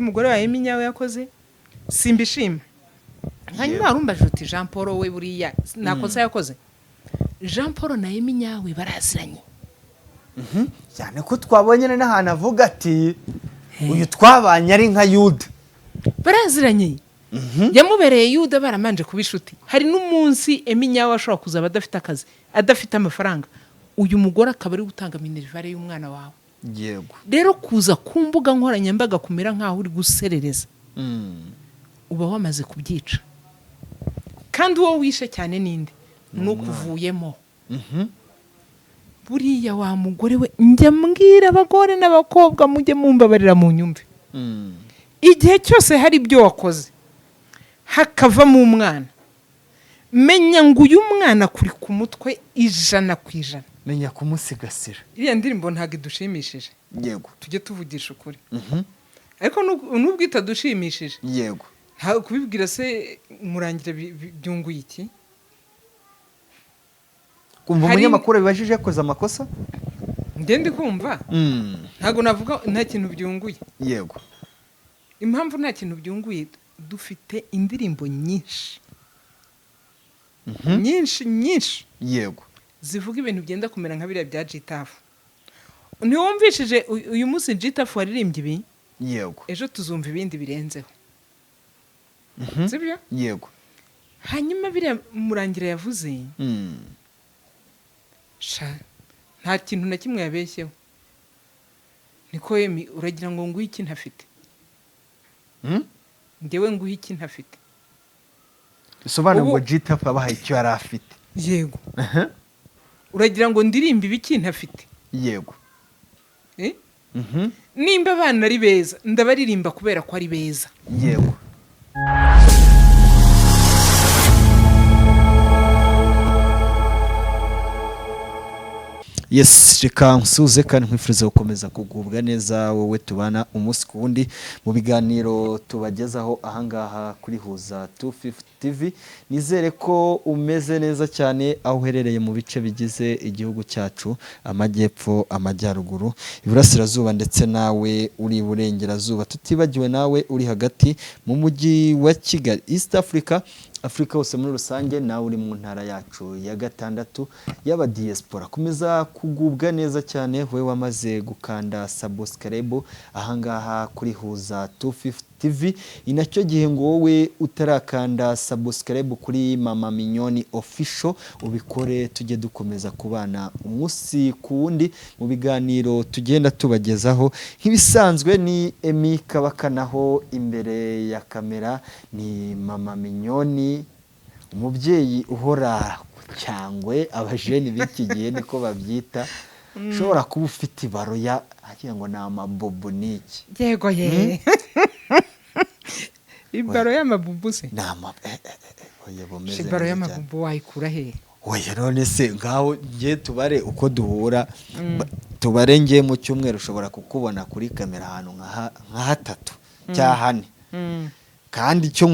mugore wa Emi Nyawe yakoze simbishima. Hanyuma arumbaje uti Jean Paul we buriya nakosa yakoze. Jean Paul na Emi Nyawe baraziranye. cyane ko twabonye n'ahantu avuga ati uyu twabanye ari nka Yuda. Baraziranye. Yamubereye Yuda baramanje kubishuti. Hari n'umunsi Emi Nyawe ashobora kuza badafite akazi, adafite amafaranga. Uyu mugore akaba ari gutanga minerivare y'umwana wawe. Yego. Rero kuza ku mbuga nkoranyambaga kumera nkaho uri guserereza. Uba wamaze kubyica. Kandi uwo wishe cyane ninde nukuvuyemo. Buriya wa mugore we njya mbwira abagore n'abakobwa mujye mumbabarira mu nyumve. Igihe cyose hari ibyo wakoze hakava mu mwana, menya ngo uyu mwana kuri ku mutwe 100%. Menya kumusigasira. Iriya ndirimbo ntago idushimishije. Yego. Tujye tuvugisha ukuri. Ariko nubwo itadushimishije. Yego. Nta kubibwira se murangira byunguye iki? Kumva umunyamakuru bibajije koza amakosa? Ngende kumva. Ntago navuga nta kintu byunguye. Yego. Impamvu nta kintu byunguye dufite indirimbo nyinshi. Nyinshi. Yego. Zivuga ibintu byenda kumera nka biriya bya Gitafu. Ntiwumvishije uyu munsi Gitafu waririmbye ibi? Yego. Ejo tuzumva ibindi birenzeho. Sibyo? Yego. Hanyuma biriya murangira yavuze. Nta kintu na kimwe yabeshyeho. Niko Emi uragira ngo nguhe iki ntafite? Ndewe nguhe iki ntafite? Bisobanura ngo Gitafu abahaye icyo yari afite. Yego. Uragira ngo ndirimbe ibiki ntafite? Yego. Nimba abana ari beza ndabaririmba kubera ko ari beza. Yego. Yes, reka nsuze kandi nkwifuriza gukomeza kugubwa neza wowe tubana umunsi ku wundi mu biganiro tubagezaho ahangaha kuri Huza 250 TV. Nizere ko umeze neza cyane aho uherereye mu bice bigize igihugu cyacu, amajyepfo, amajyaruguru, iburasirazuba ndetse nawe uri burengerazuba, tutibagiwe nawe uri hagati mu mujyi wa Kigali, East Africa hose muri rusange, nawe uri mu ntara yacu ya 6 y'aba diaspora. Komeza kugubwa neza cyane we wamaze gukanda subscribe ahangaha kuri Huza 250 TV. Inacyo gihe ngo wowe utarakanda subscribe kuri Mama Mignone official ubikore, tujye dukomeza kubana umunsi ku wundi mu biganiro tugenda tubagezaho. Nk'ibisanzwe ni Emi Kabakanaho, imbere ya kamera ni Mama Mignone, umubyeyi uhora cyangwe abajeni b'iki gihe niko babyita. Ushobora kuba ufite ibaro ya agira ngo ni amabobo niki. Yego ye. Ibaro y'amabubu se? Oya bomeze. Ibaro y'amabubu wayikura he? Oya none se ngaho ngiye tubare uko duhura. Tubare ngiye mu cyumweru ushobora kukubona kuri kamera ahantu nka 3 cya 4. Kandi cyo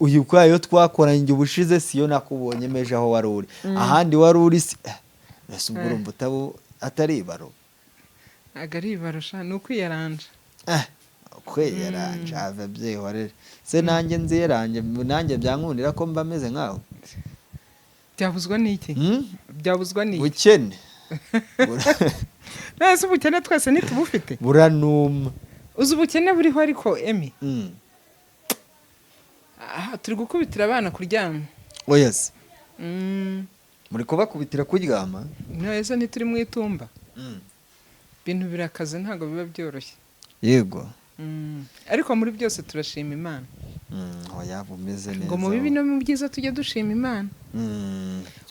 uyu kwayo twakoranye ubushize siyo nakubonye meje aho wari uri. Ahandi wari uri ese ubwo mbutabo atari ibaro. Agari ibaro sha nukwiyaranja. Kwiyaranja ababyeyi warere. Se nanjye nziranje nanjye byankundira ko mba meze nkaho. Byabuzwa n'iki? Byabuzwa n'iki? Bukene. Nase ubukene twese nitubufite. Buranuma. Uzi ubukene buriho ariko Emi. Turi gukubitira abana kuryama. Oyas. Muri kubakubitira kuryama? Nese ntituri mu itumba. Bintu birakaze ntago biba byoroshye. Yego. Ariko muri byose turashima Imana. Oya bumeze neza. Ngo mu bibi no mu byiza tujye dushima Imana.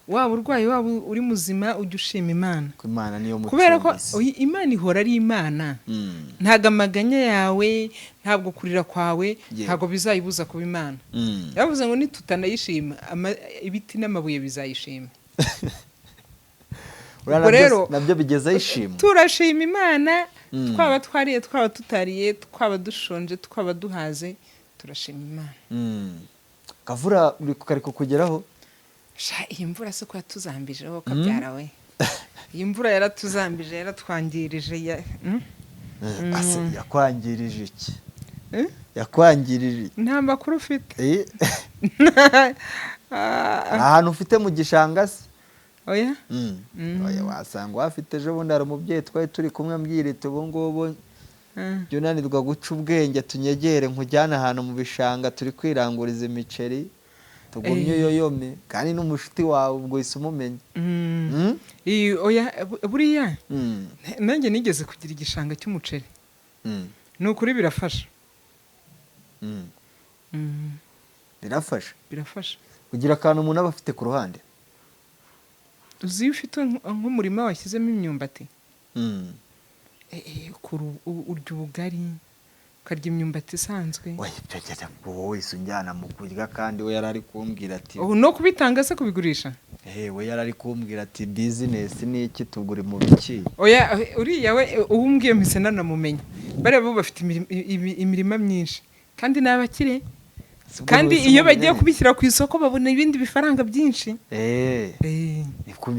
Waba urwaye waba uri muzima ujye ushima Imana. Ko Imana niyo mucunguzi. Kubera ko Imana ihora ari Imana. Ntago amaganya yawe, ntabwo kurira kwawe, ntago bizayibuza kuba Imana. Yavuze ngo nitutanayishima ibiti n'amabuye bizayishima. Rero nabyo bigeza ishima. Turashima Imana, twaba twariye, twaba tutariye, twaba dushonje, twaba duhaze, turashima Imana. Kavura uri kukariko kugeraho? Iyi mvura se ko yatuzambijeho kabyara we. Iyi mvura yaratuzambije, yaratwangirije yakwangirije iki? Eh? yakwangirije nta makuru ufite. ahantu ufite mu gishanga se? Oya. Oya, wasanga wafite ejo bundi hari umubyeyi twari turi kumwe ambwira iti ubu ngubu jya unanirwa guca ubwenge tunyegere nkujyane ahantu mu bishanga turi kwiranguriza imiceri tugumye yoyome kandi n'umushuti wawe ubwo uhise umumenya. Oya buriya nanjye nigeze kugira igishanga cy'umuceri. Ni ukuri birafasha. Birafasha kugira akantu umuntu aba afite ku ruhande. uzi ufite nk'umurima washyizemo imyumbati, urya ubugari ukarya imyumbati isanzwe. wowe wese unjyana mu kurya kandi we yarari kumbwira ati no kubitanga se kubigurisha. we yarari kumbwira ati bizinesi ni iki tugura mu biki. Oya uriya we uwumbwiye mpise nanamumenya. Bariya bo bafite imirima myinshi kandi ni abakire. Kandi iyo bagiye kubishyira ku isoko babona ibindi bifaranga byinshi.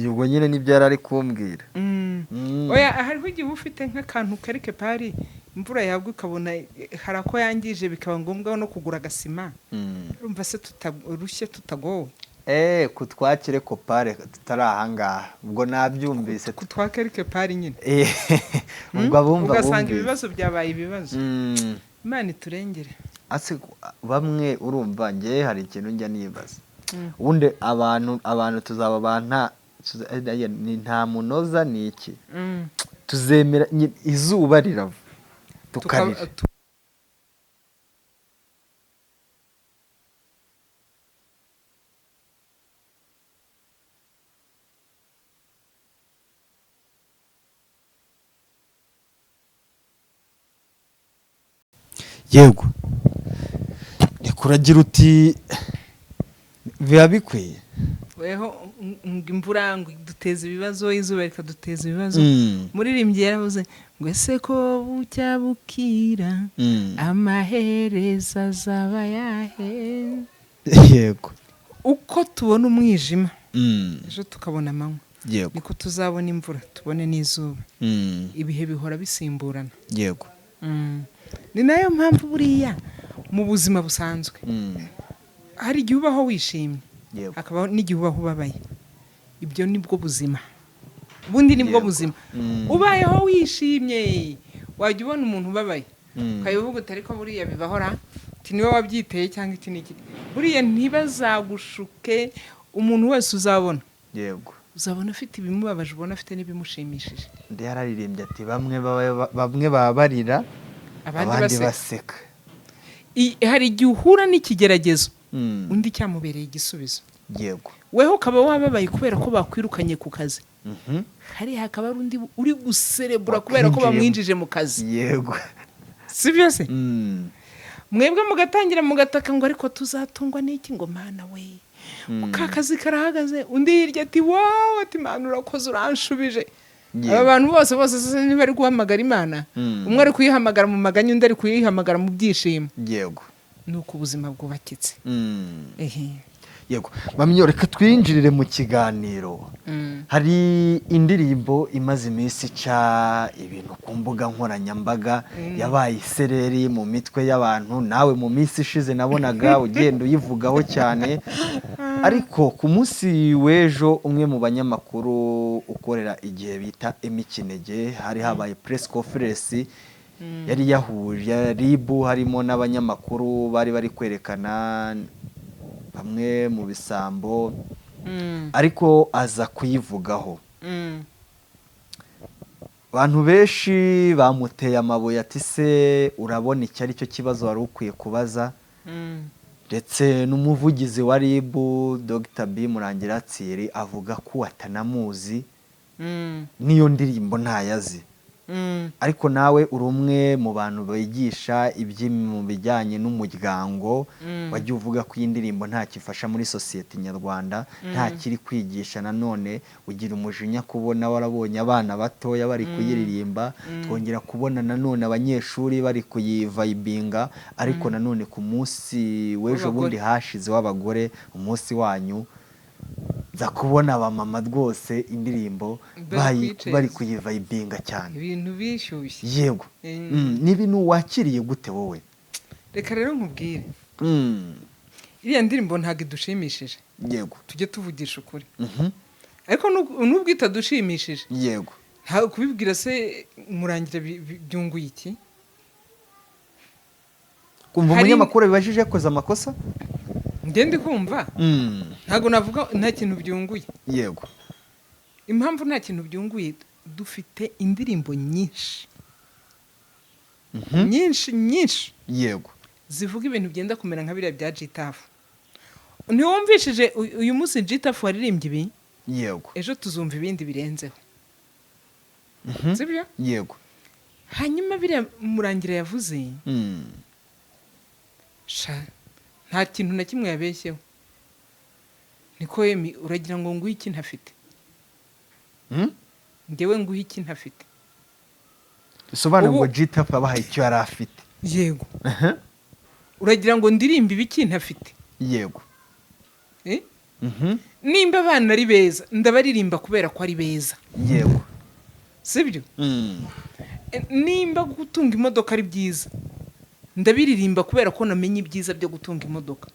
ubwo nyine nibyo yarari kumbwira. Oya hariho igihe ufite nk'akantu kari kepari imvura yagwa ukabona hari ako yangije bikaba ngombwa no kugura agasima. Urumva se tutarushye tutagowe. Kutwakire kopare tutari ahangaha ubwo nabyumvise. Kutwakire kepari nyine. ubwo abumva ugasanga ibibazo byabaye ibibazo. Imana iturengere. Bamwe urumva ngewe hari ikintu njya nibaza. Ubundi abantu tuzaba nta munoza ni iki. Tuzemera izuba rirava tukarira. Yego kuragira uti biba bikwiye. Weho imvura ngo duteze ibibazo, izuba rikaduteza ibibazo. Muririmbyi yaravuze ngo ese ko bucya bukira amaherezo azaba yahe. Yego uko tubona umwijima ejo tukabona amanywa, niko tuzabona imvura tubone n'izuba. Ibihe bihora bisimburana. Yego ni nayo mpamvu buriya mu buzima busanzwe hari igihe ubaho wishimye, hakabaho n'igihe ubaho ubabaye. Ibyo nibwo buzima, ubundi nibwo buzima. Ubayeho wishimye wajya ubona umuntu ubabaye ukayivuga utari ko buriya bibahora ati niwe wabyiteye cyangwa iki n'iki. Buriya ntibazagushuke. Umuntu wese uzabona uzabona afite ibimubabaje, ubona afite n'ibimushimishije. Ndi yararirimbye ati bamwe babarira abandi baseka. Hari igihe uhura n'ikigeragezo undi cyamubereye igisubizo. Yego weho ukaba wababaye kubera ko bakwirukanye ku kazi. Hari hakaba undi uri guserebura kubera ko bamwinjije mu kazi. Yego si byose. Mwebwe mugatangira mugataka ngo ariko tuzatungwa n'iki ngo mana we ukakazi karahagaze. Undi hirya ati wow ati mana urakoze uranshubije. Aba bantu bose niba ari guhamagara Imana, umwe ari kuyihamagara mu maganya undi ari kuyihamagara mu byishimo. Yego nuko ubuzima bwubakitse. Yego bamyo reka twinjirire mu kiganiro. Hari indirimbo imaze iminsi ca ibintu ku mbuga nkoranyambaga yabaye isereri mu mitwe y'abantu. Nawe mu minsi ishize nabonaga ugenda uyivugaho cyane. Ariko ku munsi w'ejo umwe mu banyamakuru ukorera igihe bita Emikinege hari habaye press conference yari yahuje RIB harimo n'abanyamakuru bari kwerekana bamwe mu bisambo ariko aza kuyivugaho. Abantu benshi bamuteye amabuye ati se urabona iki ari cyo kibazo wari ukwiye kubaza. Ndetse n'umuvugizi wa RIB Dr. B Murangira Thierry avuga ko atanamuzi niyo ndirimbo ntayazi. Ariko nawe uri umwe mu bantu bigisha mu bijyanye n'umuryango wajya uvuga ko iyi ndirimbo nta kifasha muri sosiyete nyarwanda, nta kiri kwigisha. Nanone ugira umujinya kubona warabonye abana batoya bari kuyiririmba, twongera kubona nanone abanyeshuri bari kuyivayibinga. Ariko nanone ku munsi w'ejo bundi hashize w'abagore umunsi wanyu za kubona abamama rwose indirimbo bari kuyivayibinga cyane. Ibintu bishyushye. Yego n'ibintu wakiriye gute wowe? reka rero nkubwire Mm. iriya ndirimbo ntabwo idushimishije Yego. tujye tuvugisha ukuri ariko nubwo itadushimishije Yego. nta kubibwira se murangira byunguye iki Kumva Hari- umunyamakuru bibajije yakoze amakosa? ngende kumva ntabwo navuga nta kintu byunguye Yego. impamvu nta kintu byunguye dufite indirimbo nyinshi nyinshi Yego. zivuga ibintu byenda kumera nka biriya bya Gitafu ntiwumvishije uyu munsi Gitafu waririmbye ibi Yego. ejo tuzumva ibindi birenzeho sibyo Yego. hanyuma biriya murangira yavuze sha nta kintu na kimwe yabeshyeho niko yemi uragira ngo nguhe iki ntafite ngewe nguhe iki ntafite Bisobanura ngo Ubu- Gitafu abahaye icyo yari afite. yego uragira ngo ndirimbe ibiki ntafite Yego. eh? nimba abana ari beza ndabaririmba kubera ko ari beza Yego. sibyo nimba gutunga imodoka ari byiza ndabiririmba kubera ko namenye ibyiza byo gutunga imodoka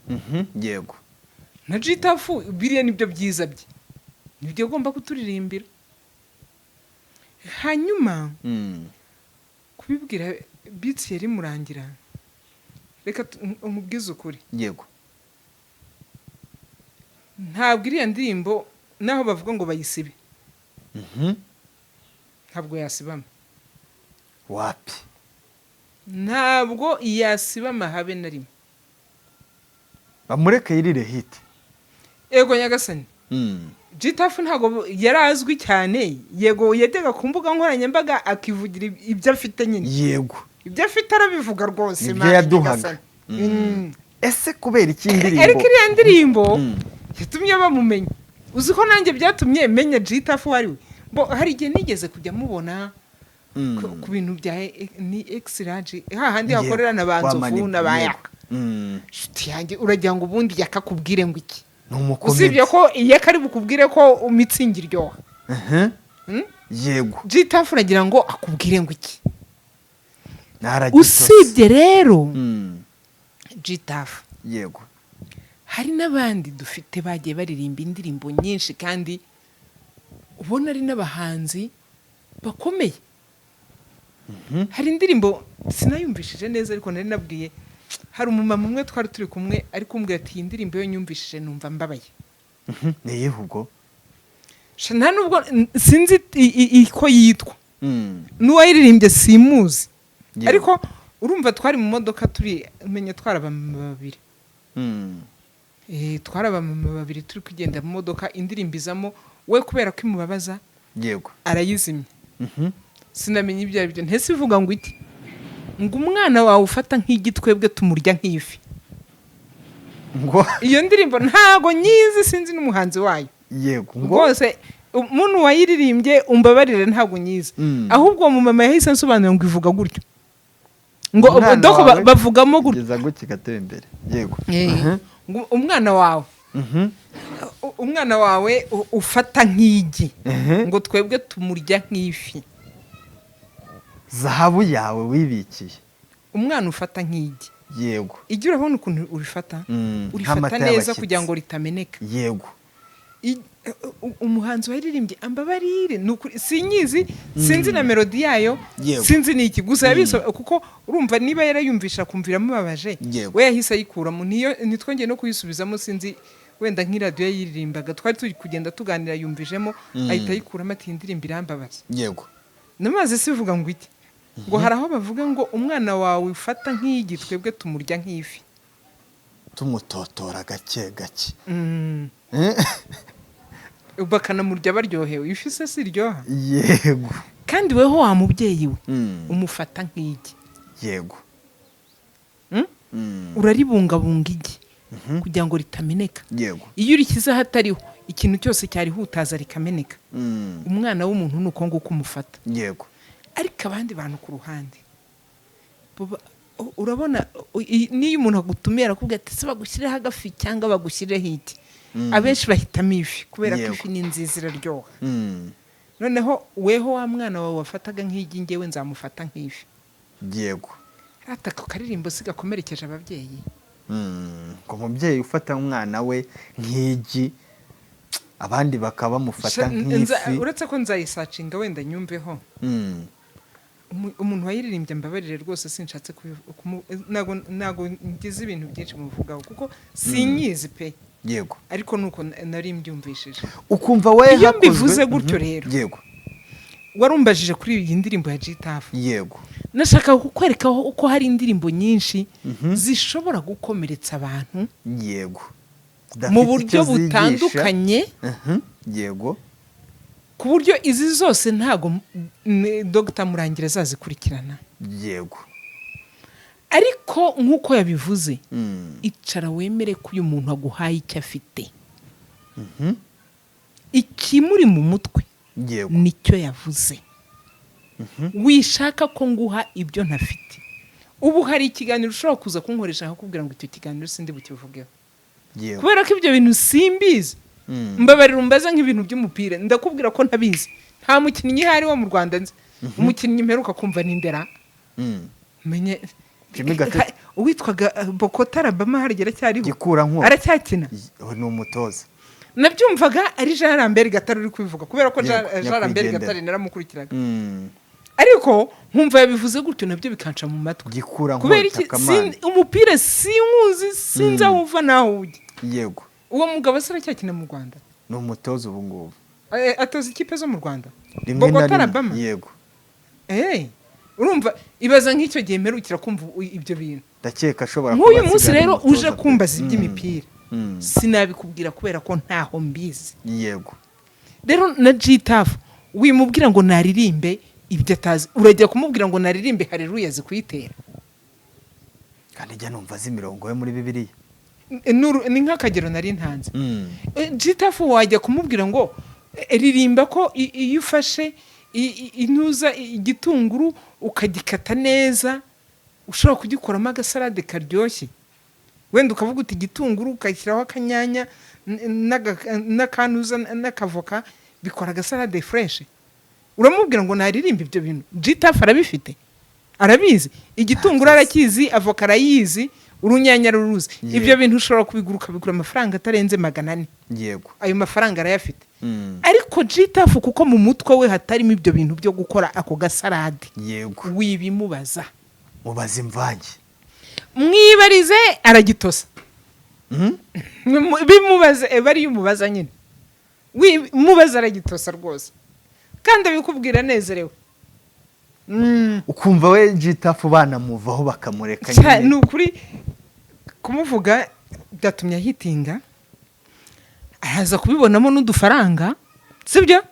Yego. na Gitafu biriya nibyo byiza bye nibyo agomba kuturirimbira hanyuma kubibwira bitsi yari murangira reka umubwize ukuri Yego. ntabwo iriya ndirimbo naho bavuga ngo bayisibe ntabwo yasibama Wapi? ntabwo yasibama habe na rimwe Bamureke yirire hit. ego nyagasani Gitafu ntabwo yari azwi cyane yego yajyaga ku mbuga nkoranyambaga akivugira ibyo afite nyine Yego. ibyo afite arabivuga rwose Nibyo Mana yaduhaga. nyagasani. Ese kubera iki ndirimbo? ariko iriya ndirimbo yatumye bamumenya uzi ko nanjye byatumye menya Gitafu ari we hari igihe nigeze kujya mubona ku bintu bya ni exirage hahandi hakorera na banzofu na bayaka nshuti yanjye uragira ngo ubundi yakakubwire ngo iki usibye ko iyo kari bukubwire ko imitsingi iryoha Yego. Gitafu uragira ngo akubwire ngo iki usibye rero Gitafu Yego. hari n'abandi dufite bagiye baririmba indirimbo nyinshi kandi ubona ari n'abahanzi bakomeye hari indirimbo sinayumvishije neza ariko nari nabwiye hari umumama umwe twari turi kumwe ariko umbwira ati iyi ndirimbo yo nyumvishije numva mbabaye niye ubwo nta nubwo sinzi ko yitwa n'uwayiririmbye simuzi ariko urumva twari mu modoka turi umenya twari abamama babiri twari abamama babiri turi kugenda mu modoka indirimbo izamo we kubera ko imubabaza yego arayizimya sinamenye ibyo ari byo ntese ivuga ngo iki ngo umwana wawe ufata nk'igitwebwe tumurya nk'ifi ngo iyo ndirimbo ntago nyizi sinzi n'umuhanzi wayo yego ngo rwose umuntu wayiririmbye umbabarire ntago nyizi ahubwo uwo mumama yahise ansobanura ngo ivuga gutyo ngo doko bavugamo gutyo kugeza gutyo gatebe imbere yego ngo umwana wawe umwana wawe ufata nk'igi ngo twebwe tumurya nk'ifi zahabu yawe wibikiye umwana ufata nk'igi yego igi urabona ukuntu urifata urifata neza kugira ngo ritameneka yego umuhanzi waririmbye ambabarire sinyizi sinzi na melodi yayo sinzi n'iki gusa yabiso kuko urumva niba yarayumvisha kumvira mubabaje we yahise ayikuramo nitwongeye no kuyisubizamo sinzi wenda nk'iradiyo yayiririmbaga twari turi kugenda tuganira yumvijemo ahita ayikuramo ati indirimbo irambabaza yego namaze sivuga ngo iki ngo hari aho bavuga ngo umwana wawe ufata nk'igi twebwe tumurya nk'ifi tumutotora gake gake bakanamurya baryohewe ifi se si iryoha yego kandi weho wa mubyeyi we umufata nk'igi yego uraribungabunga igi kugira ngo ritameneka yego iyo urishyize ahatariho ikintu cyose cyarihutaza rikameneka umwana w'umuntu ni uko nguko umufata yego ariko abandi bantu ku ruhande urabona niyo umuntu agutumiye arakubwira ati se bagushyireho agafi cyangwa bagushyireho iki abenshi bahitamo ifi kubera ko ifi ni nziza iraryoha noneho weho wa mwana wawe wafataga nk'igi ngewe nzamufata nk'ifi yego atako karirimbo sigakomerekeje ababyeyi. ngo umubyeyi ufata umwana we nk'igi abandi bakaba bamufata nk'ifi. Uretse ko nzayisacinga wenda nyumveho. Umuntu wayiririmbye mbabarire rwose sinshatse nago ngize ibintu byinshi muvugaho kuko sinyizi pe. Yego. Ariko nuko nari mbyumvishije. Ukumva we iyo mbivuze gutyo rero. Yego. Warumbajije kuri iyi ndirimbo ya G-Tough. Yego. Nashaka kukwereka uko hari indirimbo nyinshi zishobora gukomeretsa abantu. Yego. Mu buryo butandukanye. Yego. Ku buryo izi zose ntago Dr. Murangira azazikurikirana. Yego. Ariko nkuko yabivuze icara wemere ko uyu muntu aguhaye icyo afite. Ikimuri mu mutwe nicyo yavuze. Wishaka ko nguha ibyo ntafite. Ubu hari ikiganiro ushobora kuza kunkoresha akakubwira ngo icyo kiganiro sindi bukivugeho. Kubera ko ibyo bintu simbizi. Mbabarira umbaza nk'ibintu by'umupira ndakubwira ko ntabizi. Nta mukinnyi hari wo mu Rwanda nzi. Umukinnyi mperuka kumva n'indera. Menye uwitwaga Bokota Alabama harigera cyariho. Gikura nko. Aracyakina. Ni umutoza. Nabyumvaga ari Jean Lambert Gatare uri kubivuga kubera ko Jean Lambert Gatare naramukurikiraga. Ariko nkumva yabivuze gutyo nabyo bikanca mu matwi. Gikura nko. Kubera iki umupira sinkuzi sinza uva naho ujye. Yego. Uwo mugabo aracyakina mu Rwanda. Ni umutoza ubu ngubu. Atoza ikipe zo mu Rwanda. Bokota Alabama. Yego. Urumva ibaza nk'icyo gihe mperukira kumva ibyo bintu. Ndakeka ashobora kuba. Nk'uyu munsi rero uje kumbaza iby'imipira. Sinabikubwira kubera ko ntaho mbizi. Yego. Rero na G-Tough wimubwira ngo naririmbe ibyo atazi. Urajya kumubwira ngo naririmbe haleluya zikuyitera. Kandi jya numva z'imirongo yo muri Bibiliya. Ni nk'akagero nari ntanze. G-Tough wajya kumubwira ngo ririmba ko iyo ufashe intuza igitunguru ukagikata neza ushobora kugikoramo agasalade karyoshye. Wenda ukavuga uti igitunguru ukashyiraho akanyanya n'akanuza n'akavoka bikora agasalade fresh. Uramubwira ngo naririmba ibyo bintu. G-Tough arabifite. Arabizi. Igitunguru arakizi, avoka arayizi, urunyanya ruruzi. Ibyo bintu ushobora kubiguruka bigura amafaranga atarenze 400. Yego. Ayo mafaranga arayafite. Ariko G-Tough kuko mu mutwe we hatarimo ibyo bintu byo gukora ako gasalade. Yego. Wibimubaza. Mubaza imvange. Mwibarize aragitosa. Bimubaze bari umubaza nyine. Mubaza aragitosa rwose. Kandi abikubwira nezerewe. Ukumva we G-Tough banamuvaho bakamureka nyine. Ni ukuri kumuvuga byatumye ahitinga. Ahaza kubibonamo n'udufaranga. Sibyo?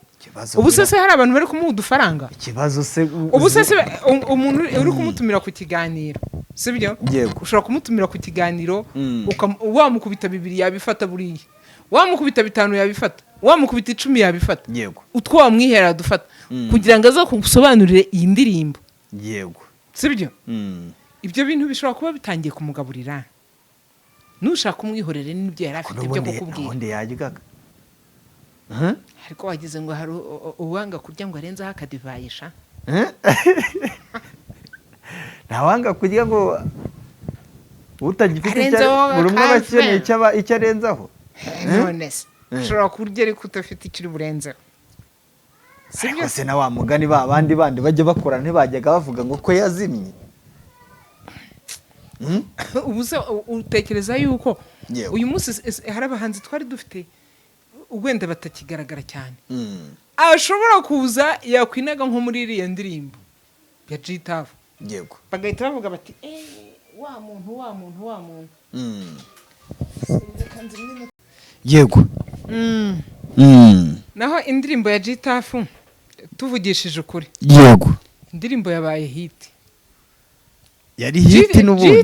Ubu se hari abantu bari kumuha udufaranga. Ikibazo se ubu se umuntu uri kumutumira ku kiganiro. Sibyo? Ushobora kumutumira ku kiganiro wamukubita 2 yabifata buriye. Wamukubita 5 yabifata. Wamukubita 10 yabifata. Yego. Utwo wamwihera dufata kugira ngo aza kugusobanurire iyi ndirimbo. Yego. Sibyo? Ibyo bintu bishobora kuba bitangiye kumugaburira. Nushaka umwihorere n'ibyo yari afite byo kukubwira. Ubundi yajyaga. Ariko wagize ngo hari uwanga kurya ngo arenzaho akadivayisha. Ntawanga kurya ngo utagifite buri umwe abakeneye icyo arenzaho. None se ushobora kurya ariko utafite ikiri burenzeho. Sibyo se na wa mugani bandi bajya bakora ntibajyaga bavuga ngo ko yazimye. Ubu se utekereza yuko uyu munsi hari abahanzi twari dufite wenda batakigaragara cyane. Ashobora kuza yakwinaga nko muri iriya ndirimbo ya G-Tough. Yego. Bagahita bavuga bati wa muntu. Yego. Naho indirimbo ya G-Tough tuvugishije ukuri. Yego. Indirimbo yabaye hit. Yari hit n'ubundi.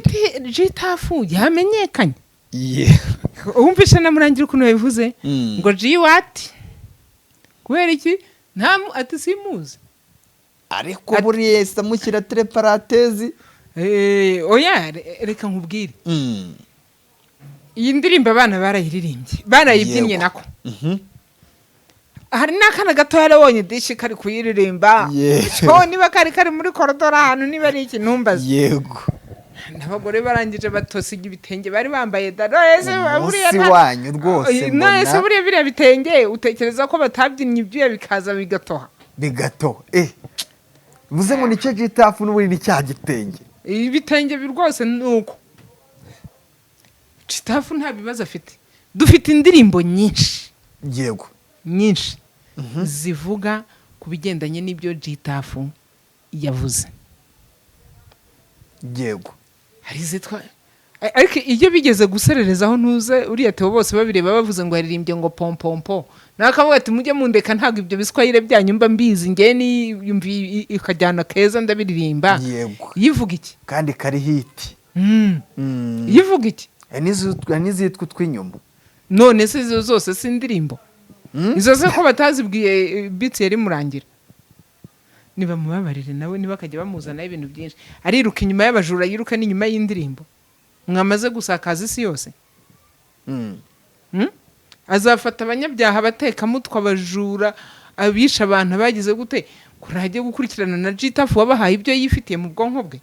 G-Tough yamenyekanye. Umvisha na Murangira ukuntu yabivuze ngo G what? Kubera iki? Ati simuzi. Ariko buriye samukira teleparatezi. Oya reka nkubwire. Iyi ndirimbo abana barayiririmbye. Barayibyinnye nako. Hari n'akana gato yarabonye dishi kari kuyiririmba. Niba kari muri koridoro ahantu niba ari iki ntumbaze. Yego. n'abagore barangije batosiga ibitenge bari bambaye umunsi wanyu rwose mbona buriya biriya bitenge utekereza ko batabyinnye ibyuya bikaza bigatoha bivuze ngo nicyo gitafu n'ubundi ni cya gitenge ibitenge rwose ni uko gitafu nta bibazo afite. Dufite indirimbo nyinshi yego nyinshi zivuga ku bigendanye n'ibyo gitafu yavuze yego. hari izitwa ariko iyo bigeze gusererezaho ntuze uriya Theo bose babireba bavuze ngo yaririmbye ngo pompompo nakavuga ati mujye mundeka ntabwo ibyo biswahire byanyu mba mbizi ngiye ni yumvi ikajyana keza ndabiririmba. Yego yivuga iki kandi kari hiti yivuga iki n'izitwa tw'inyuma none se izo zose si indirimbo izo se ko batazibwiye beats yari murangira niba mubabarire nawe niba akajya bamuzanaho ibintu byinshi ariruka inyuma y'abajura yiruka n'inyuma y'indirimbo mwamaze gusakaza isi yose. Azafata abanyabyaha abatekamutwe abajura abisha abantu bagize gute kurajye gukurikirana na gitafu wabahaye ibyo yifitiye mu bwonko bwe.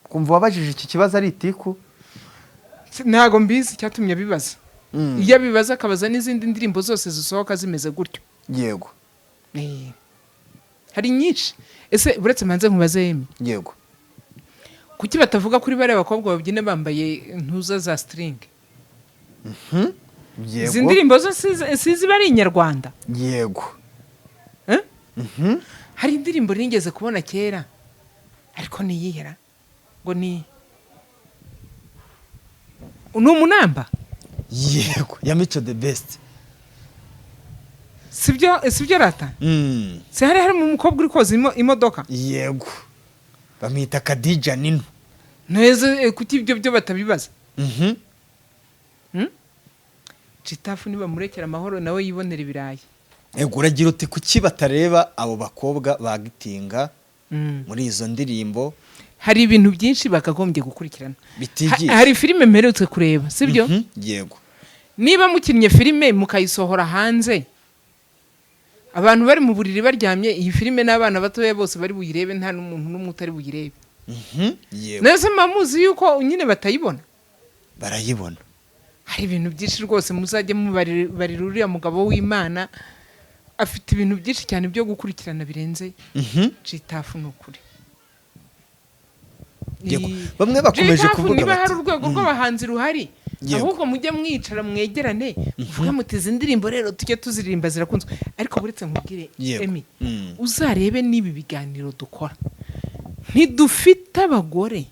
kumva wabajije iki kibazo ari itiku ntago mbizi cyatumye bibaza iyo bibaza akabaza n'izindi ndirimbo zose zisohoka zimeze gutyo. Yego hari nyinshi ese buretse manze nkubaze yemi yego kuki batavuga kuri bare abakobwa babyine bambaye ntuza za string yego izi ndirimbo zo sizi bari inyarwanda yego hari indirimbo nigeze kubona kera ariko niyihera ngo ni umunamba yego ya Mico the Best sibyo rata se hari mu mukobwa uri koza imodoka yego bamwita Khadija Nino neze kuki ibyo byo batabibaza. Gitafu niba murekera amahoro nawe yibonera ibirayi. Yego uragira uti kuki batareba abo bakobwa bagitinga muri izo ndirimbo. Hari ibintu byinshi bakagombye gukurikirana. Bitigisha. Hari filime mperutse kureba sibyo yego niba mukinnye filime mukayisohora hanze abantu bari mu buriri baryamye iyi filime n'abana batoya bose bari buyirebe nta n'umuntu n'umwe utari buyirebe. Yego nese mamuzi yuko nyine batayibona barayibona. Hari ibintu byinshi rwose muzajye mubarira uriya mugabo w'Imana afite ibintu byinshi cyane byo gukurikirana birenze Gitafu n'ukuri. Bamwe bakomeje kuvuga niba hari urwego rw'abahanzi ruhari ahubwo mujye mwicara mwegerane uvuga mutize indirimbo rero tujye tuziririmba zirakunzwe ariko buretse nkubwire Emi uzarebe nibi biganiro dukora ntidufite abagore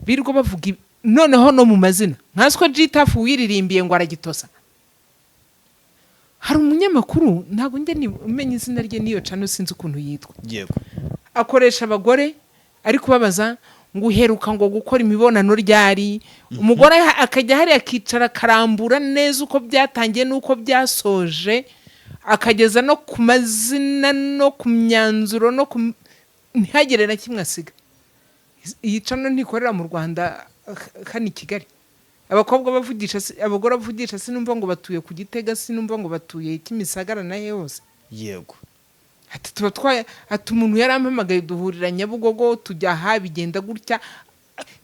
birwo bavuga noneho no mu mazina nkaswa Gitafu wiririmbiye ngo aragitosa. Hari umunyamakuru ntabwo njye umenya izina rye niyo cano sinzi ukuntu yitwa yego akoresha abagore ariko babaza ngo uheruka ngo gukora imibonano ryari umugore akajya hari akicara karambura neza uko byatangiye nuko byasoje akageza no ku mazina no ku myanzuro no ntihagere na kimwe asiga. Iyi cano ntikorera mu Rwanda hano i Kigali. Abakobwa bavugisha abagore bavugisha sinumva ngo batuye ku Gitega sinumva ngo batuye Kimisagara na hose. Yego ati tubatwaye ati umuntu yarampamagaye duhurira Nyabugogo tujya habigenda gutya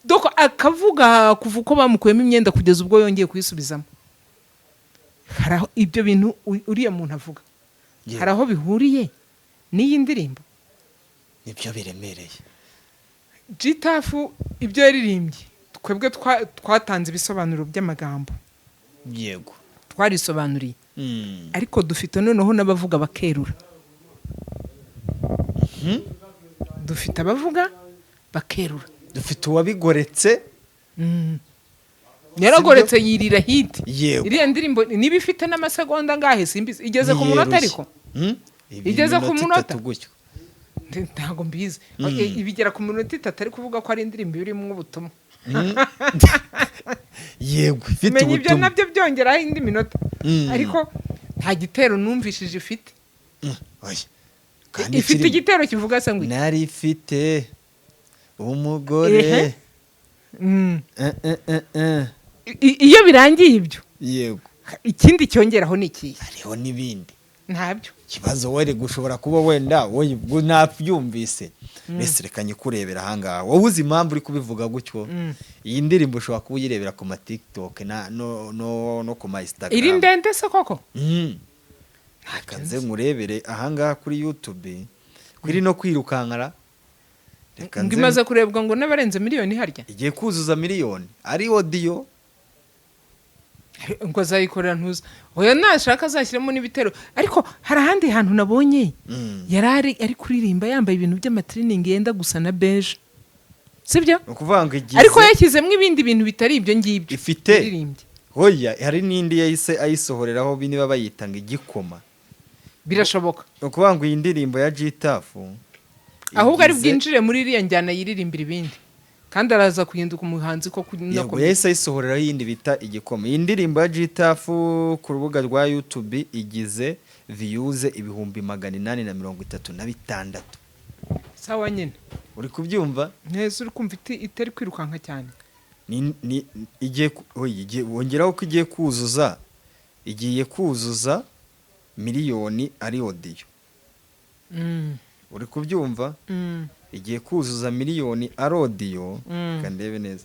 doko akavuga kuva uko bamukuyemo imyenda kugeza ubwo yongeye kuyisubizamo. Haraho ibyo bintu uriya muntu avuga haraho bihuriye n'iyi ndirimbo nibyo biremereye. Gitafu ibyo yaririmbye twebwe twatanze ibisobanuro by'amagambo yego twarisobanuriye ariko dufite noneho n'abavuga bakerura. Dufite abavuga bakerura dufite uwabigoretse yaragoretse yirira hiti yego iriya ndirimbo niba ifite n'amasegonda ngahe simbizi igeze ku munota ariko igeze ku munota ntago mbizi ibigera ku minota 3 ari kuvuga ko ari indirimbo irimo ubutumwa yego ifite ubutumwa ibyo nabyo byongeraho indi minota ariko nta gitero numvishije ifite ifite igitero kivuga se ngo nari ifite umugore iyo birangiye ibyo yego ikindi cyongeraho ni iki hariho nibindi ntabyo ikibazo were gushobora kuba wenda wowe nabyumvise mbese reka nyikurebera ahangaha wowe uzi impamvu uri kubivuga gutyo iyi ndirimbo ushobora kuba uyirebera ku ma TikTok no ku ma Instagram iri ndende se koko reka nze nkurebere ahangaha kuri YouTube kuri no kwirukankara reka ngo imaze kurebwa ngo n'abarenze miliyoni harya igiye kuzuza miliyoni ari audio ngo azayikorera ntuza oya nashaka azashyiramo n'ibitero ariko hari ahandi hantu nabonye yari ari kuririmba yambaye ibintu by'amatiriningi yenda gusa na beige sibyo ukuvuga ngo igize ariko yashyizemo ibindi bintu bitari ibyo ngibyo ifite hoya hari n'indi yahise ayisohoreraho niba bayitanga igikoma birashoboka ukuvuga ngo iyi ndirimbo ya G-Tough ahubwo ari bwinjire muri iriya njyana yiririmbira ibindi kandi araza kuhinduka umuhanzi ko yego yahise ayisohoreraho iyindi bita igikoma iyi ndirimbo ya G-Tough ku rubuga rwa YouTube igize views 836 sawa nyine uri kubyumva neza uri kumva itari kwirukanka cyane ni igiye wongeraho ko igiye kuzuza miliyoni ari audio uri kubyumva igiye kuzuza miliyoni ari audio kandebe neza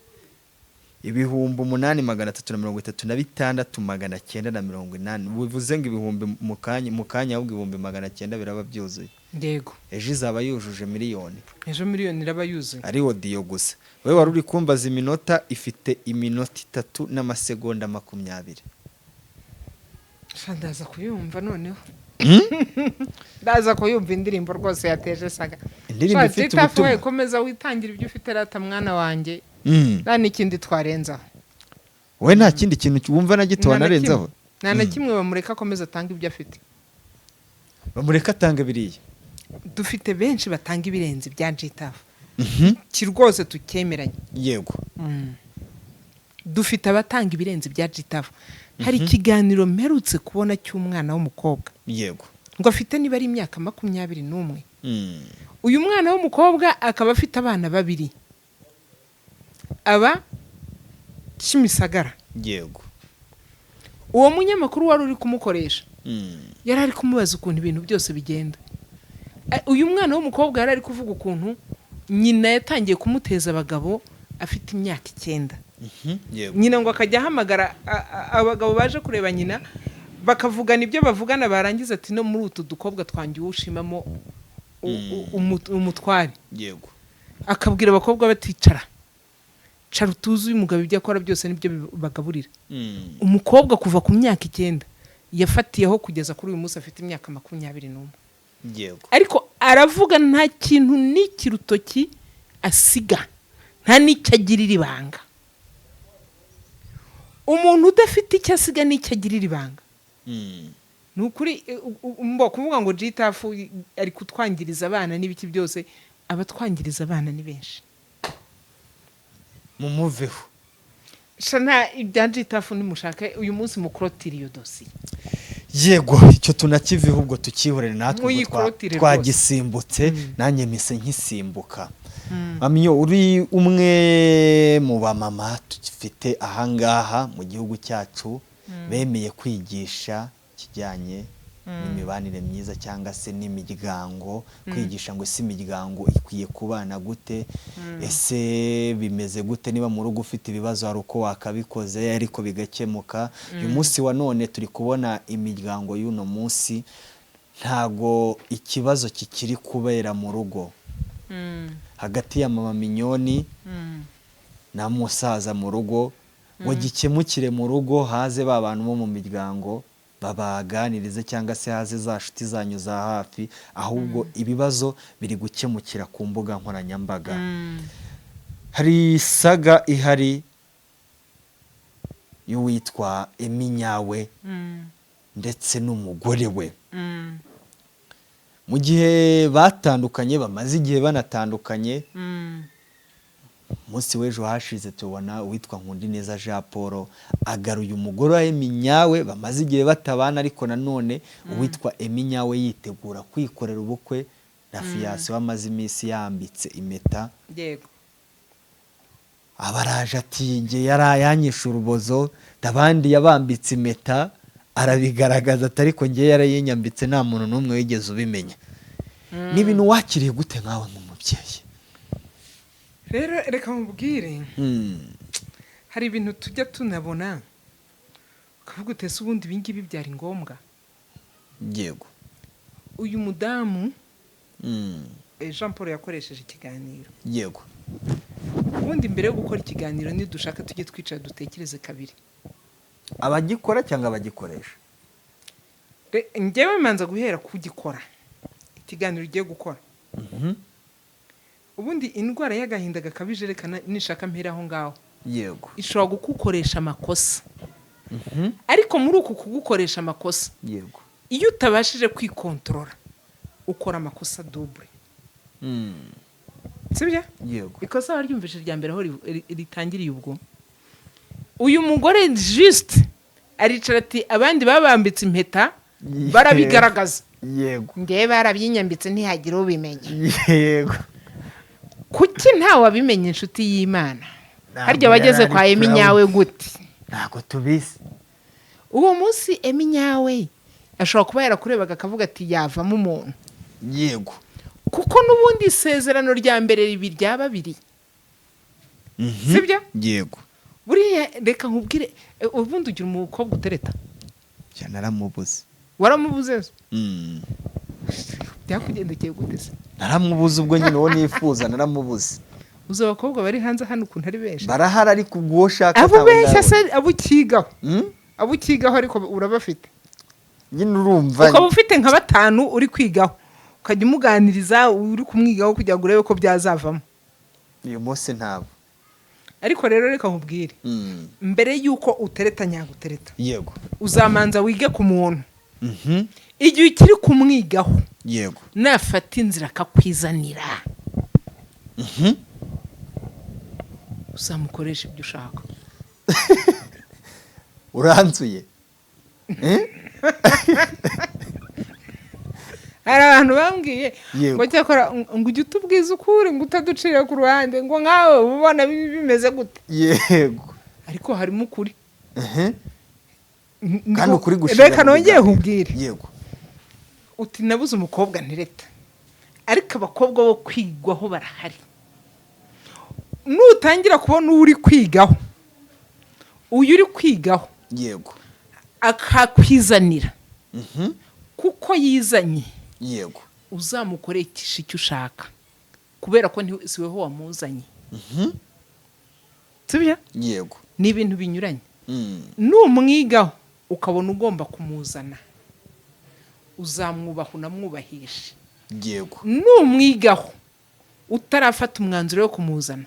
8,336,980 bivuze ngo ibihumbi mu kanya ahubwo 900 biraba byuzuye yego ejo izaba yujuje miliyoni ejo miliyoni iraba yuzuye ari audio gusa wewe wari uri kumbaza iminota ifite iminota 3 n'amasegonda 20 ndaza kuyumva noneho ndaza kuyumva indirimbo rwose yateje saga indirimbo ifite ubutumwa komeza witangira ibyo ufite rata mwana wanjye nta n'ikindi twarenzaho we nta kindi kintu wumva na gito wanarenzaho nta na kimwe bamureka akomeza atanga ibyo afite bamureka atanga biriya dufite benshi batanga ibirenze bya G-Tough rwose tukemeranye yego dufite abatanga ibirenze bya G-Tough hari ikiganiro mperutse kubona cy'umwana w'umukobwa yego ngo afite niba ari imyaka 21 uyu mwana w'umukobwa akaba afite abana babiri aba Kimisagara yego uwo munyamakuru wari uri kumukoresha yari ari kumubaza ukuntu ibintu byose bigenda uyu mwana w'umukobwa yari ari kuvuga ukuntu nyina yatangiye kumuteza abagabo afite imyaka 9 nyina ngo akajya ahamagara abagabo baje kureba nyina bakavugana ibyo bavugana barangiza ati no muri utu dukobwa twangiye ushimamo umutwari yego akabwira abakobwa baticara cara utuzi uyu mugabo ibyo akora byose nibyo bagaburira umukobwa kuva ku myaka 9 yafatiyeho kugeza kuri uyu munsi afite imyaka 21 yego ariko aravuga nta kintu n'ikirutoki asiga nta n'icyo agirira ibanga umuntu udafite icyo asiga n'icyo agirira ibanga ni ukuri kuvuga ngo G-Tough ari kutwangiriza abana n'ibiki byose abatwangiriza abana ni benshi mumuveho shana ibya G-Tough nimushaka uyu munsi mukrotira iyo dosiye yego icyo tunakiveho ubwo tukihorere natwe twagisimbutse nanjye mise nkisimbuka Amyo uri umwe mu bamama tufite ahangaha mu gihugu cyacu bemeye kwigisha kijyanye n'imibanire myiza cyangwa se n'imiryango kwigisha ngo isi imiryango ikwiye kubana gute ese bimeze gute niba mu rugo ufite ibibazo hari uko wakabikoze ariko bigakemuka uyu munsi wa none turi kubona imiryango y'uno munsi ntago ikibazo kikiri kubera mu rugo hagati ya mama Minyoni na musaza mu rugo ngo gikemukire mu rugo haze babantu bo mu miryango babaganirize cyangwa se haze za nshuti zanyu za hafi ahubwo ibibazo biri gukemukira ku mbuga nkoranyambaga hari saga ihari y'uwitwa Eminyawe ndetse n'umugore we mu gihe batandukanye bamaze igihe banatandukanye munsi w'ejo hashize tubona uwitwa Nkundineza Jean Paul agaruye umugore wa Eminyawe bamaze igihe batabana ariko nanone uwitwa Eminyawe yitegura kwikorera ubukwe na fiancé wamaze iminsi yambitse impeta yego abaraje ati nge yarayanyisha urubozo ndabandi yabambitse impeta arabigaragaza atari ko ngiye yarayinyambitse nta muntu n'umwe wigeze ubimenya. Ni ibintu wakiriye gute nkawe nk'umubyeyi? rero reka mubwire, hari ibintu tujya tunabona ukavuga utese ubundi ibingibi byari ngombwa. Yego. Uyu mudamu Jean Paul yakoresheje ikiganiro. Yego. Ubundi mbere yo gukora ikiganiro nidushaka tujye twicara dutekereze kabiri. Abagikora cyangwa abagikoresha? Njyewe manza guhera kugikora ikiganiro ugiye gukora. Ubundi indwara y'agahinda gakabije reka nishaka mpera aho ngaho. Yego. Ishobora gukukoresha amakosa. Ariko muri uku kugukoresha amakosa, yego, iyo utabashije kwikontorora ukora amakosa double. Sibyo? Yego. Ikosa waryumvise rya mbere aho ritangiriye ubwo. Uyu mugore juste aricara ati abandi babambitse impeta barabigaragaza. Yego. Ngewe barabyinyambitse ntihagira ubimenya. Yego. Kuki ntawe wabimenye inshuti y'Imana? Harya bageze kwa Eminyawe gute? Ntago tubizi. Uwo munsi Eminyawe ashobora kuba yarakurebaga akavuga ati yavamo umuntu. Yego. Kuko nubundi isezerano rya mbere ribi rya babiri. Sibyo? Yego. Buriya reka nkubwire, ubundi ugira umukobwa utereta. Cyane naramubuze. Waramubuze? Byakugendekeye gute se? Naramubuze ubwo nyine uwo nifuza naramubuze. Uzi abakobwa bari hanze hano ukuntu ari benshi. Barahara ariko ubwo ushaka abo benshi se abo ukigaho. Abo ukigaho ariko urabafite. Nyine urumva. Ukaba ufite nka batanu uri kwigaho. Ukajya umuganiriza uri kumwigaho kugira ngo urebe ko byazavamo. Uyu munsi ntabo. Ariko rero reka nkubwire. Mbere yuko utereta nyagutereta. Yego. Uzamanza wige ku muntu. Igihe ukiri kumwigaho. Yego. Nafata inzira akakwizanira. Uzamukoresha ibyo ushaka. Uranzuye. Hari abantu bambwiye ngo cyakora ngo ujye utubwiza ukuri ngo utaducire ku ruhande ngo nkawe ubona bimeze gute. Yego. Ariko harimo ukuri. Kandi ukuri gushira. Reka nongeye nkubwire. Yego. Uti nabuze umukobwa ntireta. Ariko abakobwa bo kwigwaho barahari. Nutangira kubona uri kwigaho. Uyu uri kwigaho. Yego. Akakwizanira. Kuko yizanye. Yego. Uzamukoresha icyo ushaka. Kubera ko siweho wamuzanye. Sibyo? Yego. Ni ibintu binyuranye. Numwigaho ukabona ugomba kumuzana. Uzamwubaha unamwubahisha. Yego. Numwigaho utarafata umwanzuro wo kumuzana.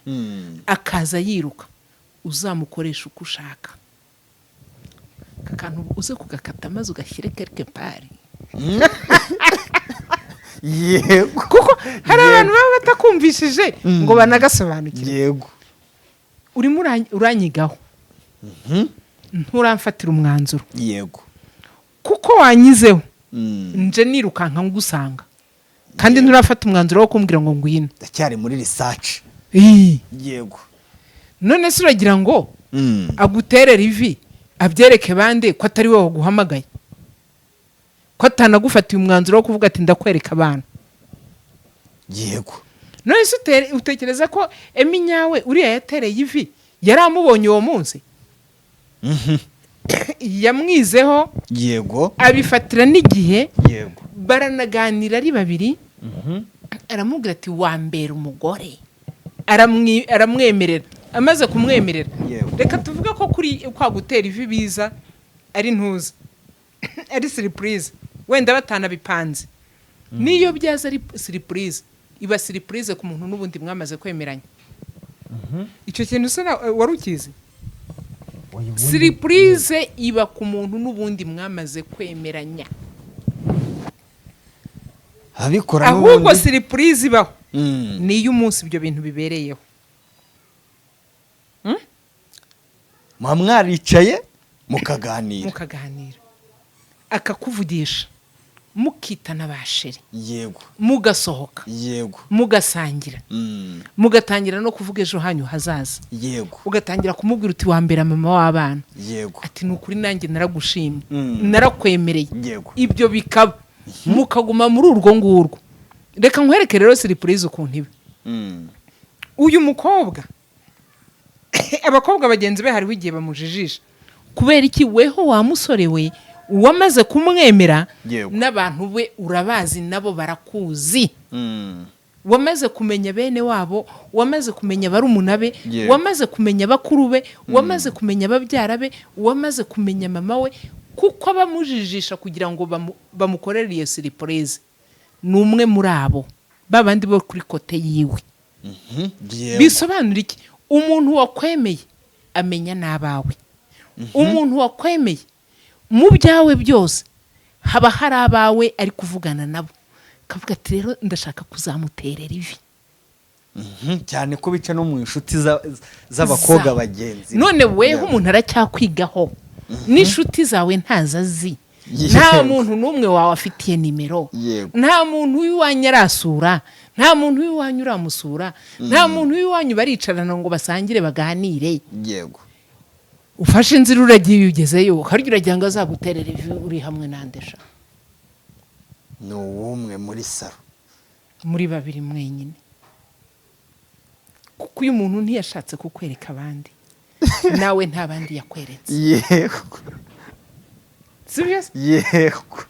Akaza yiruka. Uzamukoresha uko ushaka. Kakantu uze kugakata maze ugashyire quelque part. Yego. Kuko hari abantu baba batakumvishije ngo banagasobanukire. Yego. Urimo uranyigaho. Nturamfatira umwanzuro. Yego. Kuko wanyizeho. Nje nirukanka ngusanga. Kandi nturafata umwanzuro wo kumbwira ngo ngwino. Ndacyari muri research. Yego. None se uragira ngo aguterera ivi abyereke bande ko atari wowe guhamagaye. Ko atanagufatiye umwanzuro wo kuvuga ati ndakwereka abantu. Yego. None se utekereza ko Eminyawe uriya yatereye ivi yaramubonye uwo munsi? Yamwizeho. Yego. Abifatira n'igihe. Yego. Baranaganira ari babiri. Aramubwira ati wambera umugore. Aramwemerera. Amaze kumwemerera. Reka tuvuga ko kuri kwa gutera ivi biza ari ntuza. Ari surprise. Wenda batana bipanze. Niyo byaza ari surprise. Iba surprise ku muntu n'ubundi mwamaze kwemeranya. Icyo kintu se warukize? Surprise iba ku muntu n'ubundi mwamaze kwemeranya. Abikora ahubwo surprise ibaho. Niyo umunsi ibyo bintu bibereyeho. Mwaricaye mukaganira. Akakuvugisha. mukitana basheri yego mugasohoka yego mugasangira mugatangira no kuvuga ejo hanyu hazaza yego ugatangira kumubwira uti wambera mama w'abana yego ati nukuri nanjye naragushimye narakwemereye yego ibyo bikaba mukaguma muri urwo ngurwo. Reka nkwereke rero surprise ukuntu ibe. Uyu mukobwa abakobwa bagenzi be hariho igihe bamujijisha kubera iki weho wa musore we wamaze kumwemera n'abantu be urabazi nabo barakuzi. Wamaze kumenya bene wabo, wamaze kumenya barumuna be, wamaze kumenya bakuru be, wamaze kumenya babyara be, wamaze kumenya mama we, kuko bamujijisha kugira ngo bamukorere iyo surprise. Numwe muri abo babandi bo kuri kote yiwe. Bisobanura iki? Umuntu wakwemeye amenya nabawe. Umuntu wakwemeye mu byawe byose haba hari abawe ari kuvugana nabo. Kavuga ati rero ndashaka kuzamuterera ivi. Cyane ko bica no mu inshuti z'abakobwa bagenzi. None weho umuntu aracyakwigaho. N'inshuti zawe ntazazi. Nta muntu n'umwe wawe afitiye nimero. Nta muntu w'iwanyu arasura. Nta muntu w'iwanyu uramusura. Nta muntu w'iwanyu baricarana ngo basangire baganire. Yego. Ufashe inzira uragiye ugezeyo haryo uragira ngo azaguterera ivi uri hamwe nandesha. No umwe muri saro. Muri babiri mwenyine. Kuko uyu muntu ntiyashatse kukwereka abandi. Nawe nta bandi yakweretse. Yego. Serious? Yego.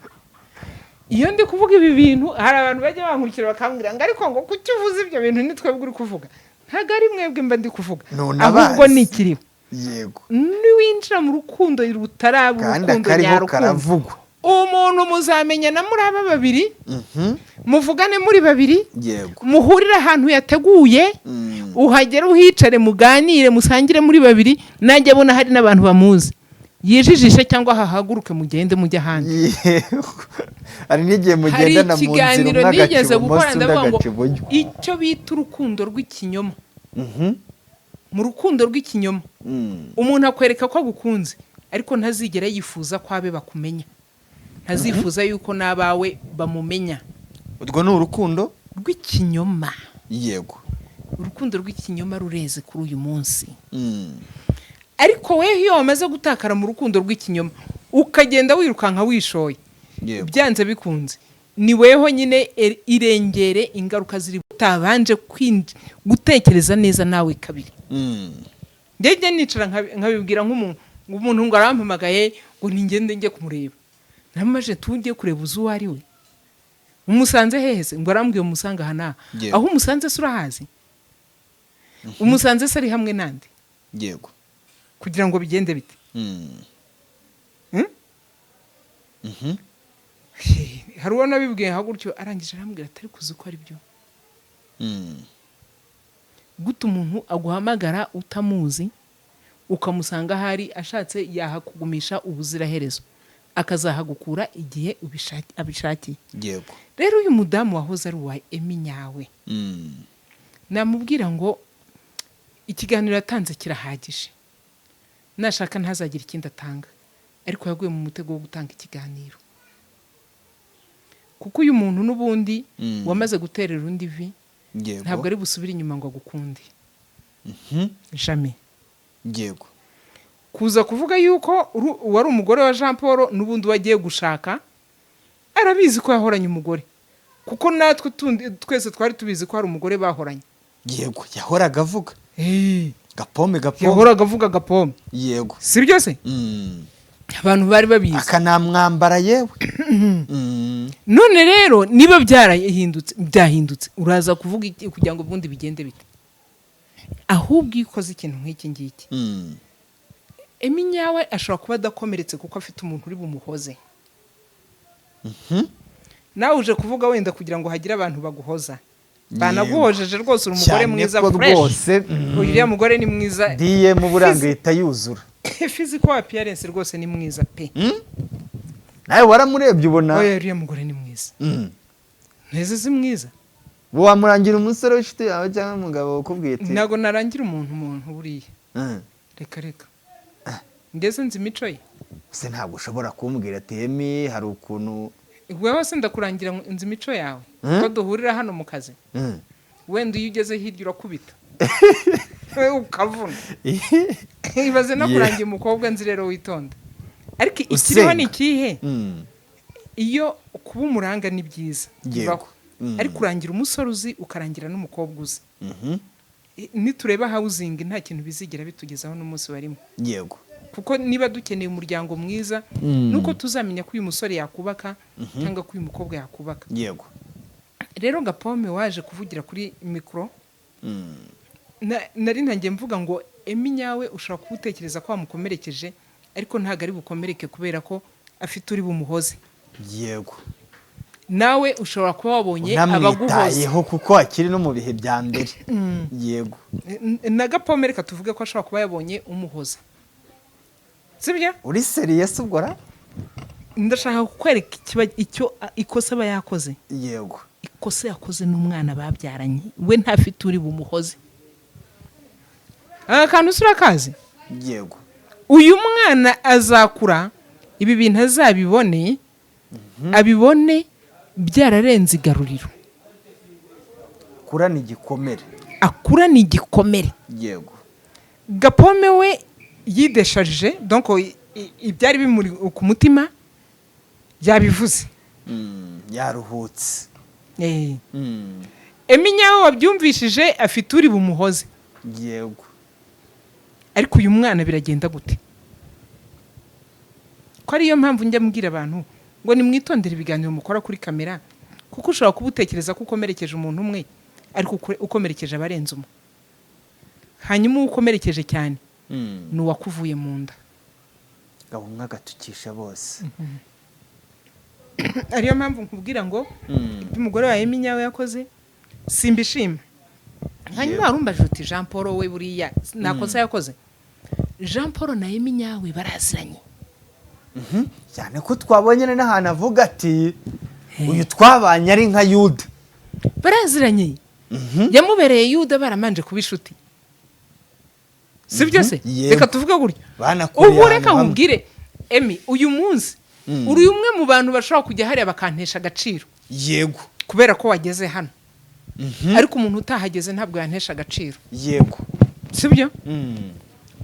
Iyo ndi kuvuga ibi bintu hari abantu bajya bankurikira bakambwira ngo ariko ngo kuki uvuze ibyo bintu nitwebwe uri kuvuga. Ntago ari mwebwe mba ndi kuvuga. Ahubwo nikiriho. Yego. Niwinjira mu rukundo rutarabu urukundo karavugwa. Umuntu muzamenya na muri aba babiri. Muvugane muri babiri. Yego. Muhurira ahantu yateguye. Uhagera uhicare muganire musangire muri babiri. Najye abona hari n'abantu bamuzi. Yijijishe cyangwa hahaguruke mugende mujya handi. Ari nigiye mugendana mu nzira nigeze gukora ndavuga ngo icyo bita urukundo rw'ikinyoma. Mu rukundo rw'ikinyoma umuntu akwereka ko agukunze ariko ntazigera yifuza ko abe bakumenya. Ntazifuza yuko nabawe bamumenya. Urwo ni urukundo rw'ikinyoma. Yego. Urukundo rw'ikinyoma rureze kuri uyu munsi. Ariko wewe iyo wamaze gutakara mu rukundo rw'ikinyoma ukagenda wirukanka wishoye. Byanze bikunze ni weho nyine irengere ingaruka ziri utabanje gutekereza neza nawe kabiri. Ndege nicara nkabibwira nk'umuntu ngo arampamagaye ngo ningende njye kumureba. Namaje tujye kureba uzu ari we. Umusanze hehese ngo arambwiye umusanga hana. Aho umusanze surahazi. Umusanze sari hamwe nande. Yego. Kugira ngo bigende bite. Hari uwo nabibwiye hagurutyo arangije arambwira atari kuzi ko ari byo. Guta umuntu aguhamagara utamuzi ukamusanga hari ashatse yahakugumisha ubuziraherezo akazahagukura igihe abishakiye. Yego. Rero uyu mudamu wahoze ari uwa Emi nyawe. Namubwira ngo ikiganiro yatanze kirahagije. Nashaka ntazagira ikindi atanga ariko yaguye mu mutego wo gutanga ikiganiro. Kuko uyu muntu n'ubundi wamaze guterera undi vi ntabwo ari busubira inyuma ngo agukunde. Jamais. Yego. Kuza kuvuga yuko wari umugore wa Jean Paul n'ubundi wagiye gushaka arabizi ko yahoranye umugore. Kuko natwe twese twari tubizi ko hari umugore bahoranye. Yego, yahoraga avuga. Gapome. Yahoraga avuga Gapome. Yego. Si byo se? Abantu bari babizi. Akanamwambara yewe. None rero niba byahindutse uraza kuvuga iki kugira ngo ubundi bigende bite. Ahubwo ikoze ikintu nk'iki ngiki. Emi nyawe ashobora kuba adakomeretse kuko afite umuntu uri bumuhoze. Nawe uje kuvuga wenda kugira ngo hagire abantu baguhoza. Banaguhojeje rwose umugore mwiza rwose. Uriya mugore ni mwiza. Diye mu burangahita yuzura. Physical appearance rwose ni mwiza pe. Nawe waramurebye ubona. Oya uriya mugore ni mwiza. Neze si mwiza. Bo wamurangira umusore w'ishite yawe cyangwa umugabo ukubwiye ati. Nago narangira umuntu buriye. Reka. Ndeze nzi imico ye. Se ntabwo ushobora kumbwira ati Emi hari ukuntu wewe se ndakurangira inzi imico yawe ko duhurira hano mu kazi wenda iyo ugeze hirya urakubita ukavuna ibaze no kurangira umukobwa nzi rero witonda ariko ikiriho ni ikihe iyo kuba umuranga ni byiza bibaho ariko urangira umusore uzi ukarangira n'umukobwa uzi nitureba housing nta kintu bizigira bitugezaho n'umunsi barimo yego kuko niba dukeneye umuryango mwiza nuko tuzamenya ko uyu musore yakubaka cyangwa ko uyu mukobwa yakubaka yego rero Gapome waje kuvugira kuri mikro nari ntangiye mvuga ngo Emi nyawe ushobora kubutekereza ko wamukomerekeje ariko ntago ari bukomereke kubera ko afite uri bumuhoze yego nawe ushobora kuba wabonye abaguhoze kuko akiri no mu bihe bya mbere yego na Gapome reka tuvuge ko ashobora kuba yabonye umuhoza sibyo uri serious ubwo ndashaka kukwereka icyo ikosa aba yakoze yego ikosa yakoze n'umwana babyaranye we ntafite uri bumuhoze akantu usura kazi yego uyu mwana azakura ibi bintu azabibone abibone byararenze igaruriro kurana igikomere akurana igikomere yego Gapome we yidesharije donc ibyari bimuri ku mutima yabivuze yaruhutse Emi nyawe wabyumvishije afite uri bumuhoze yego ariko uyu mwana biragenda gute ko ariyo mpamvu njya mbwira abantu ngo nimwitondere ibiganiro mukora kuri kamera kuko ushobora kubutekereza ko ukomerekeje umuntu umwe ariko ukomerekeje abarenze umwe hanyuma ukomerekeje cyane ni uwakuvuye mu nda gabo umwe agatukisha bose ariyo mpamvu nkubwira ngo umugore wa Emi nyawe yakoze simbishima hanyuma warumbaje uti Jean Paul we buriya nakosa yakoze Jean Paul na Emi nyawe baraziranye cyane ko twabonye n'ahantu avuga ati uyu twabanye ari nka Yuda baraziranye yamubereye Yuda baramanje kuba inshuti sibyo se reka tuvuge gutyo ubu reka nkubwire Emi uyu munsi uri umwe mu bantu bashobora kujya hariya bakantesha agaciro yego kubera ko wageze hano ariko umuntu utahageze ntabwo yantesha agaciro yego sibyo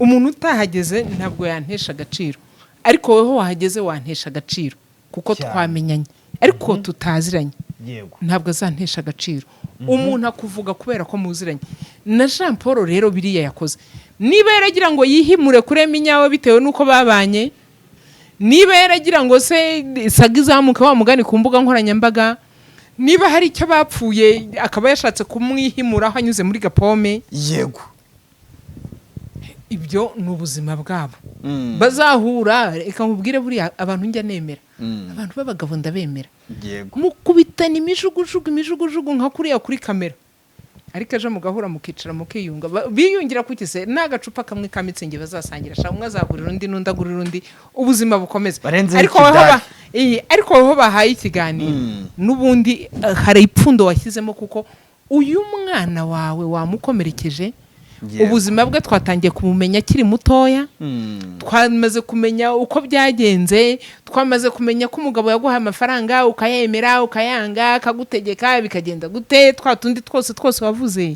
umuntu utahageze ntabwo yantesha agaciro ariko wowe wahageze wantesha agaciro kuko twamenyanye ariko tutaziranye yego ntabwo azantesha agaciro umuntu akuvuga kubera ko muziranye na Jean Paul rero biriya yakoze niba yaragira ngo yihimure kuri Emi nyawe bitewe nuko babanye niba yaragira ngo se saga izamuka wa mugani ku mbuga nkoranyambaga niba hari icyo bapfuye akaba yashatse kumwihimuraho anyuze muri Gapome yego ibyo ni ubuzima bwabo bazahura reka nkubwire buriya abantu njya nemera abantu b'abagabo ndabemera mukubitana imijugujugu nka kuriya kuri kamera ariko ejo mugahura mukicara mukiyunga biyungira kuki se n'agacupa kamwe ka mitsingi bazasangira sha umwe azagurira undi n'undi agurira undi ubuzima bukomeza ariko wowe bahaye ikiganiro n'ubundi hari ipfundo washyizemo kuko uyu mwana wawe wamukomerekeje ubuzima bwe twatangiye kumumenya akiri mutoya twamaze kumenya uko byagenze twamaze kumenya ko umugabo yaguhaye amafaranga ukayemera ukayanga akagutegeka bikagenda gute twatundi twose wavuze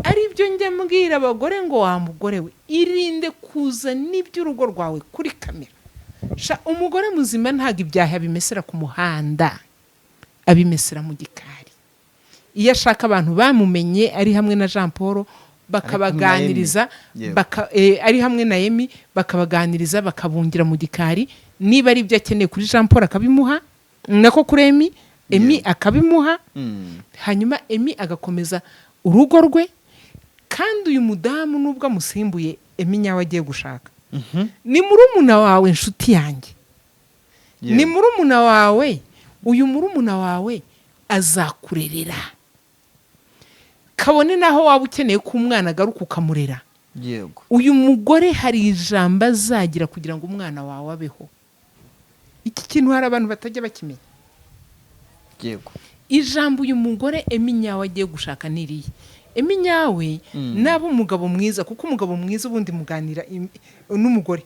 ari byo njya mbwira abagore ngo wa mugore we irinde kuza n'iby'urugo rwawe kuri kamera umugore muzima ntago ibyaha bimesera ku muhanda abimesera mu gikari iyo ashaka abantu bamumenye ari hamwe na Jean Paul bakabaganiriza ari hamwe na Emi bakabaganiriza bakabungira mu gikari niba ari ibyo akeneye kuri Jean Paul akabimuha nako kuri Emi akabimuha hanyuma Emi agakomeza urugo rwe kandi uyu mudamu nubwo amusimbuye Emi nyawe agiye gushaka ni murumuna wawe inshuti yanjye ni murumuna wawe uyu murumuna wawe azakurerera kabone naho waba ukeneye ko umwana agaruka ukamurera yego uyu mugore hari ijambo azagira kugira ngo umwana wawe abeho iki kintu hari abantu batajya bakimenya yego ijambo uyu mugore Emi nyawe agiye gushaka niriye Emi nyawe nabo umugabo mwiza kuko umugabo mwiza ubundi muganira n'umugore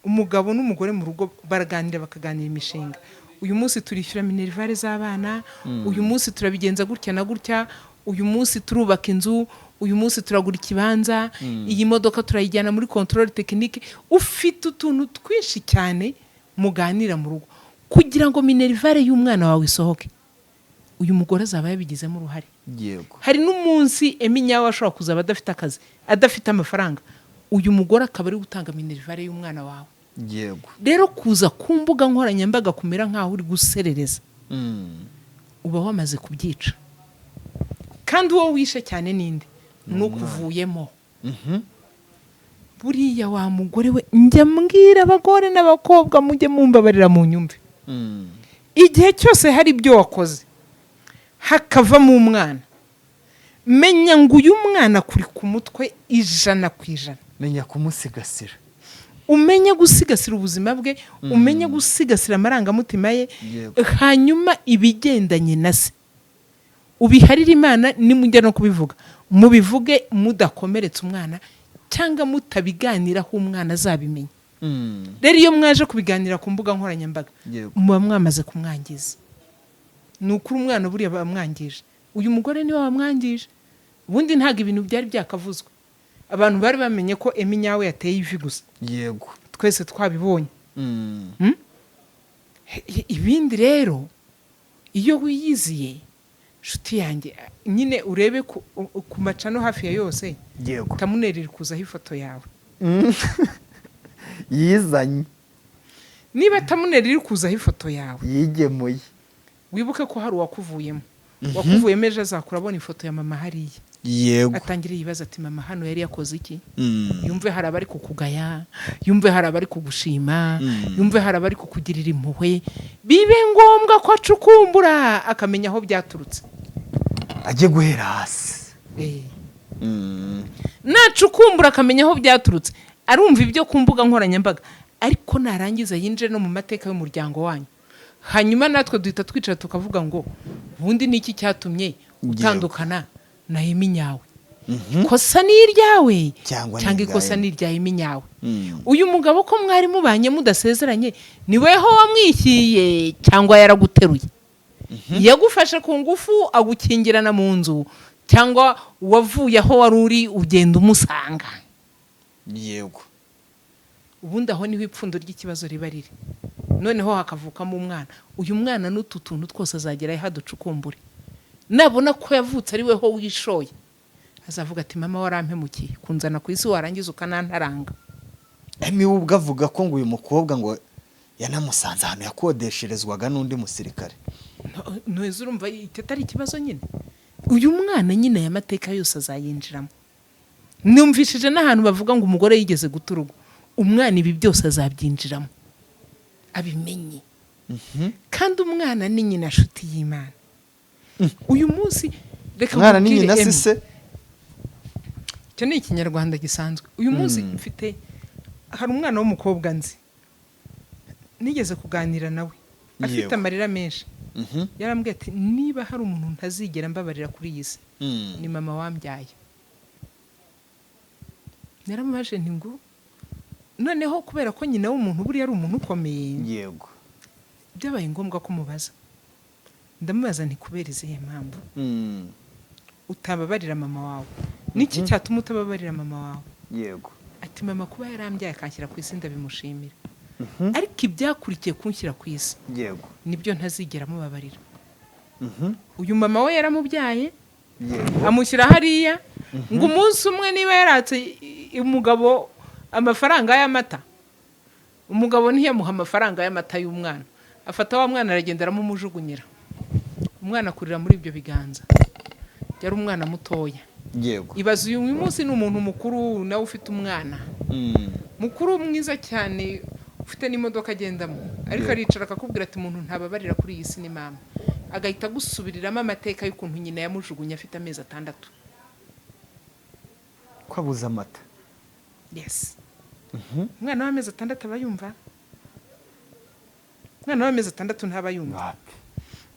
umugabo n'umugore mu rugo baraganira bakaganira imishinga uyu munsi turishyura minerivare z'abana, uyu munsi turabigenza gutya na gutya, uyu munsi turubaka inzu, uyu munsi turagura ikibanza, iyi modoka turayijyana muri control technique. Ufite utuntu twinshi cyane muganira mu rugo kugira ngo minerivare y'umwana wawe isohoke. Uyu mugore azaba yabigizemo uruhare. Yego. Hari n'umunsi Eminyawe ashobora kuzaba adafite akazi, adafite amafaranga, uyu mugore akaba ari gutanga minerivare y'umwana wawe. Yego. Rero kuza ku mbuga nkoranyambaga kumera nk'aho uri guserereza, uba wamaze kubyica. Kandi uwo wishe cyane ninde? Nukuvuyemo. Buriya wa mugore we, njya mbwira abagore n'abakobwa mujye mumbabarira mu nyumve. Igihe cyose hari ibyo wakoze hakavamo umwana, menya ngo uyu mwana kuri ku mutwe 100%. Menya kumusigasira, umenye gusigasira ubuzima bwe, umenye gusigasira amarangamutima ye. Hanyuma ibigendanye na se ubiharira Imana. Nimujya no kubivuga, mubivuge mudakomeretsa umwana cyangwa mutabiganiraho umwana azabimenya. Rero iyo mwaje kubiganira ku mbuga nkoranyambaga, muba mwamaze kumwangiza. Ni ukuri umwana buriya bamwangije. Uyu mugore niwe wamwangije. Ubundi ntago ibintu byari byakavuzwe. Abantu bari bamenye ko Eminyawe yateye ivi gusa. Yego. Twese twabibonye. Ibindi rero iyo wiyiziye, nshuti yanjye, nyine urebe ku macano hafi ya yose. Yego. Tamunerera kuzaho ifoto yawe. Yizanye. Niba Tamunerera kuzaho ifoto yawe, yigemuye, wibuke ko hari uwakuvuyemo. Wakuvuyemo ejo azakura abona ifoto ya mama hariya. Yego. Atangire yibaza ati mama hano yari yakoze iki? Yumve hari abari kukugaya, yumve hari abari kugushima, yumve hari abari kukugirira impuhwe. Bibe ngombwa ko acukumbura akamenya aho byaturutse, ajye guhera hasi. Nacukumbura akamenya aho byaturutse, arumva ibyo ku mbuga nkoranyambaga, ariko narangiza yinjire no mu mateka y'umuryango wanyu. Hanyuma natwe duhita twicara tukavuga ngo ubundi niki cyatumye utandukana na Eminyawe? Ikosa ni iryawe cyangwa ikosa ni irya Eminyawe? Uyu mugabo ko mwari mubanye mudasezeranye, ni weho wamwishyiriye cyangwa yaraguteruye? Yagufashe ku ngufu agukingirana mu nzu, cyangwa wavuye aho wari uri ugenda umusanga? Yego. Ubundi aho niho ipfundo ry'ikibazo riba riri. Noneho hakavukamo umwana. Uyu mwana n'utu tuntu twose azagera haducukumbure. Nabona ko yavutse ari weho wishoye, azavuga ati mama warampemukiye, kunzana ku isi warangiza ukanantaranga. Emiwe ubwo avuga ko ngo uyu mukobwa ngo yanamusanze ahantu yakodesherezwaga n'undi musirikare. Ntuzi urumva iteta ari ikibazo nyine. Uyu mwana nyine aya mateka yose azayinjiramo. Numvishije n'ahantu bavuga ngo umugore yigeze guturugo. Umwana ibi byose azabyinjiramo, abimenye. Kandi umwana ni nyina nshuti y'Imana. Uyu munsi reka umwana ni nyina se. Cyo ni ikinyarwanda gisanzwe. Uyu munsi mfite, hari umwana w'umukobwa nzi, nigeze kuganira nawe afite amarira menshi. Yarambwiye ati niba hari umuntu ntazigera mbabarira kuri iyi si, ni mama wambyaye. Naramubaje nti ngo noneho kubera ko nyina w'umuntu buri ari umuntu ukomeye. Yego. Byabaye ngombwa ko mubaza. Ndamubaza nti kubera izihe mpamvu utababarira mama wawe? Niki cyatuma utababarira mama wawe? Yego. Ati mama kuba yarambyaye akanshyira ku isi ndabimushimira. Ariko ibyakurikiye kunshyira ku isi, yego, nibyo ntazigera mubabarira. Uyu mama we yaramubyaye, amushyira hariya, ngo umunsi umwe niba yaratse umugabo amafaranga y'amata, umugabo ntiyamuha amafaranga y'amata y'umwana, afata wa mwana aragenda aramumujugunyira. Umwana akurira muri ibyo biganza, yari umwana mutoya. Yego. Ibaza uyu munsi ni umuntu mukuru nawe ufite umwana mukuru mwiza cyane, ufite n'imodoka agendamo, ariko aricara akakubwira ati umuntu ntababarira kuri iyi si ni mama. Agahita gusubiriramo amateka y'ukuntu nyina yamujugunye afite amezi 6. Kwabuza amata. Yes. Umwana w'amezi 6 aba yumva? Umwana w'amezi 6 ntaba yumva.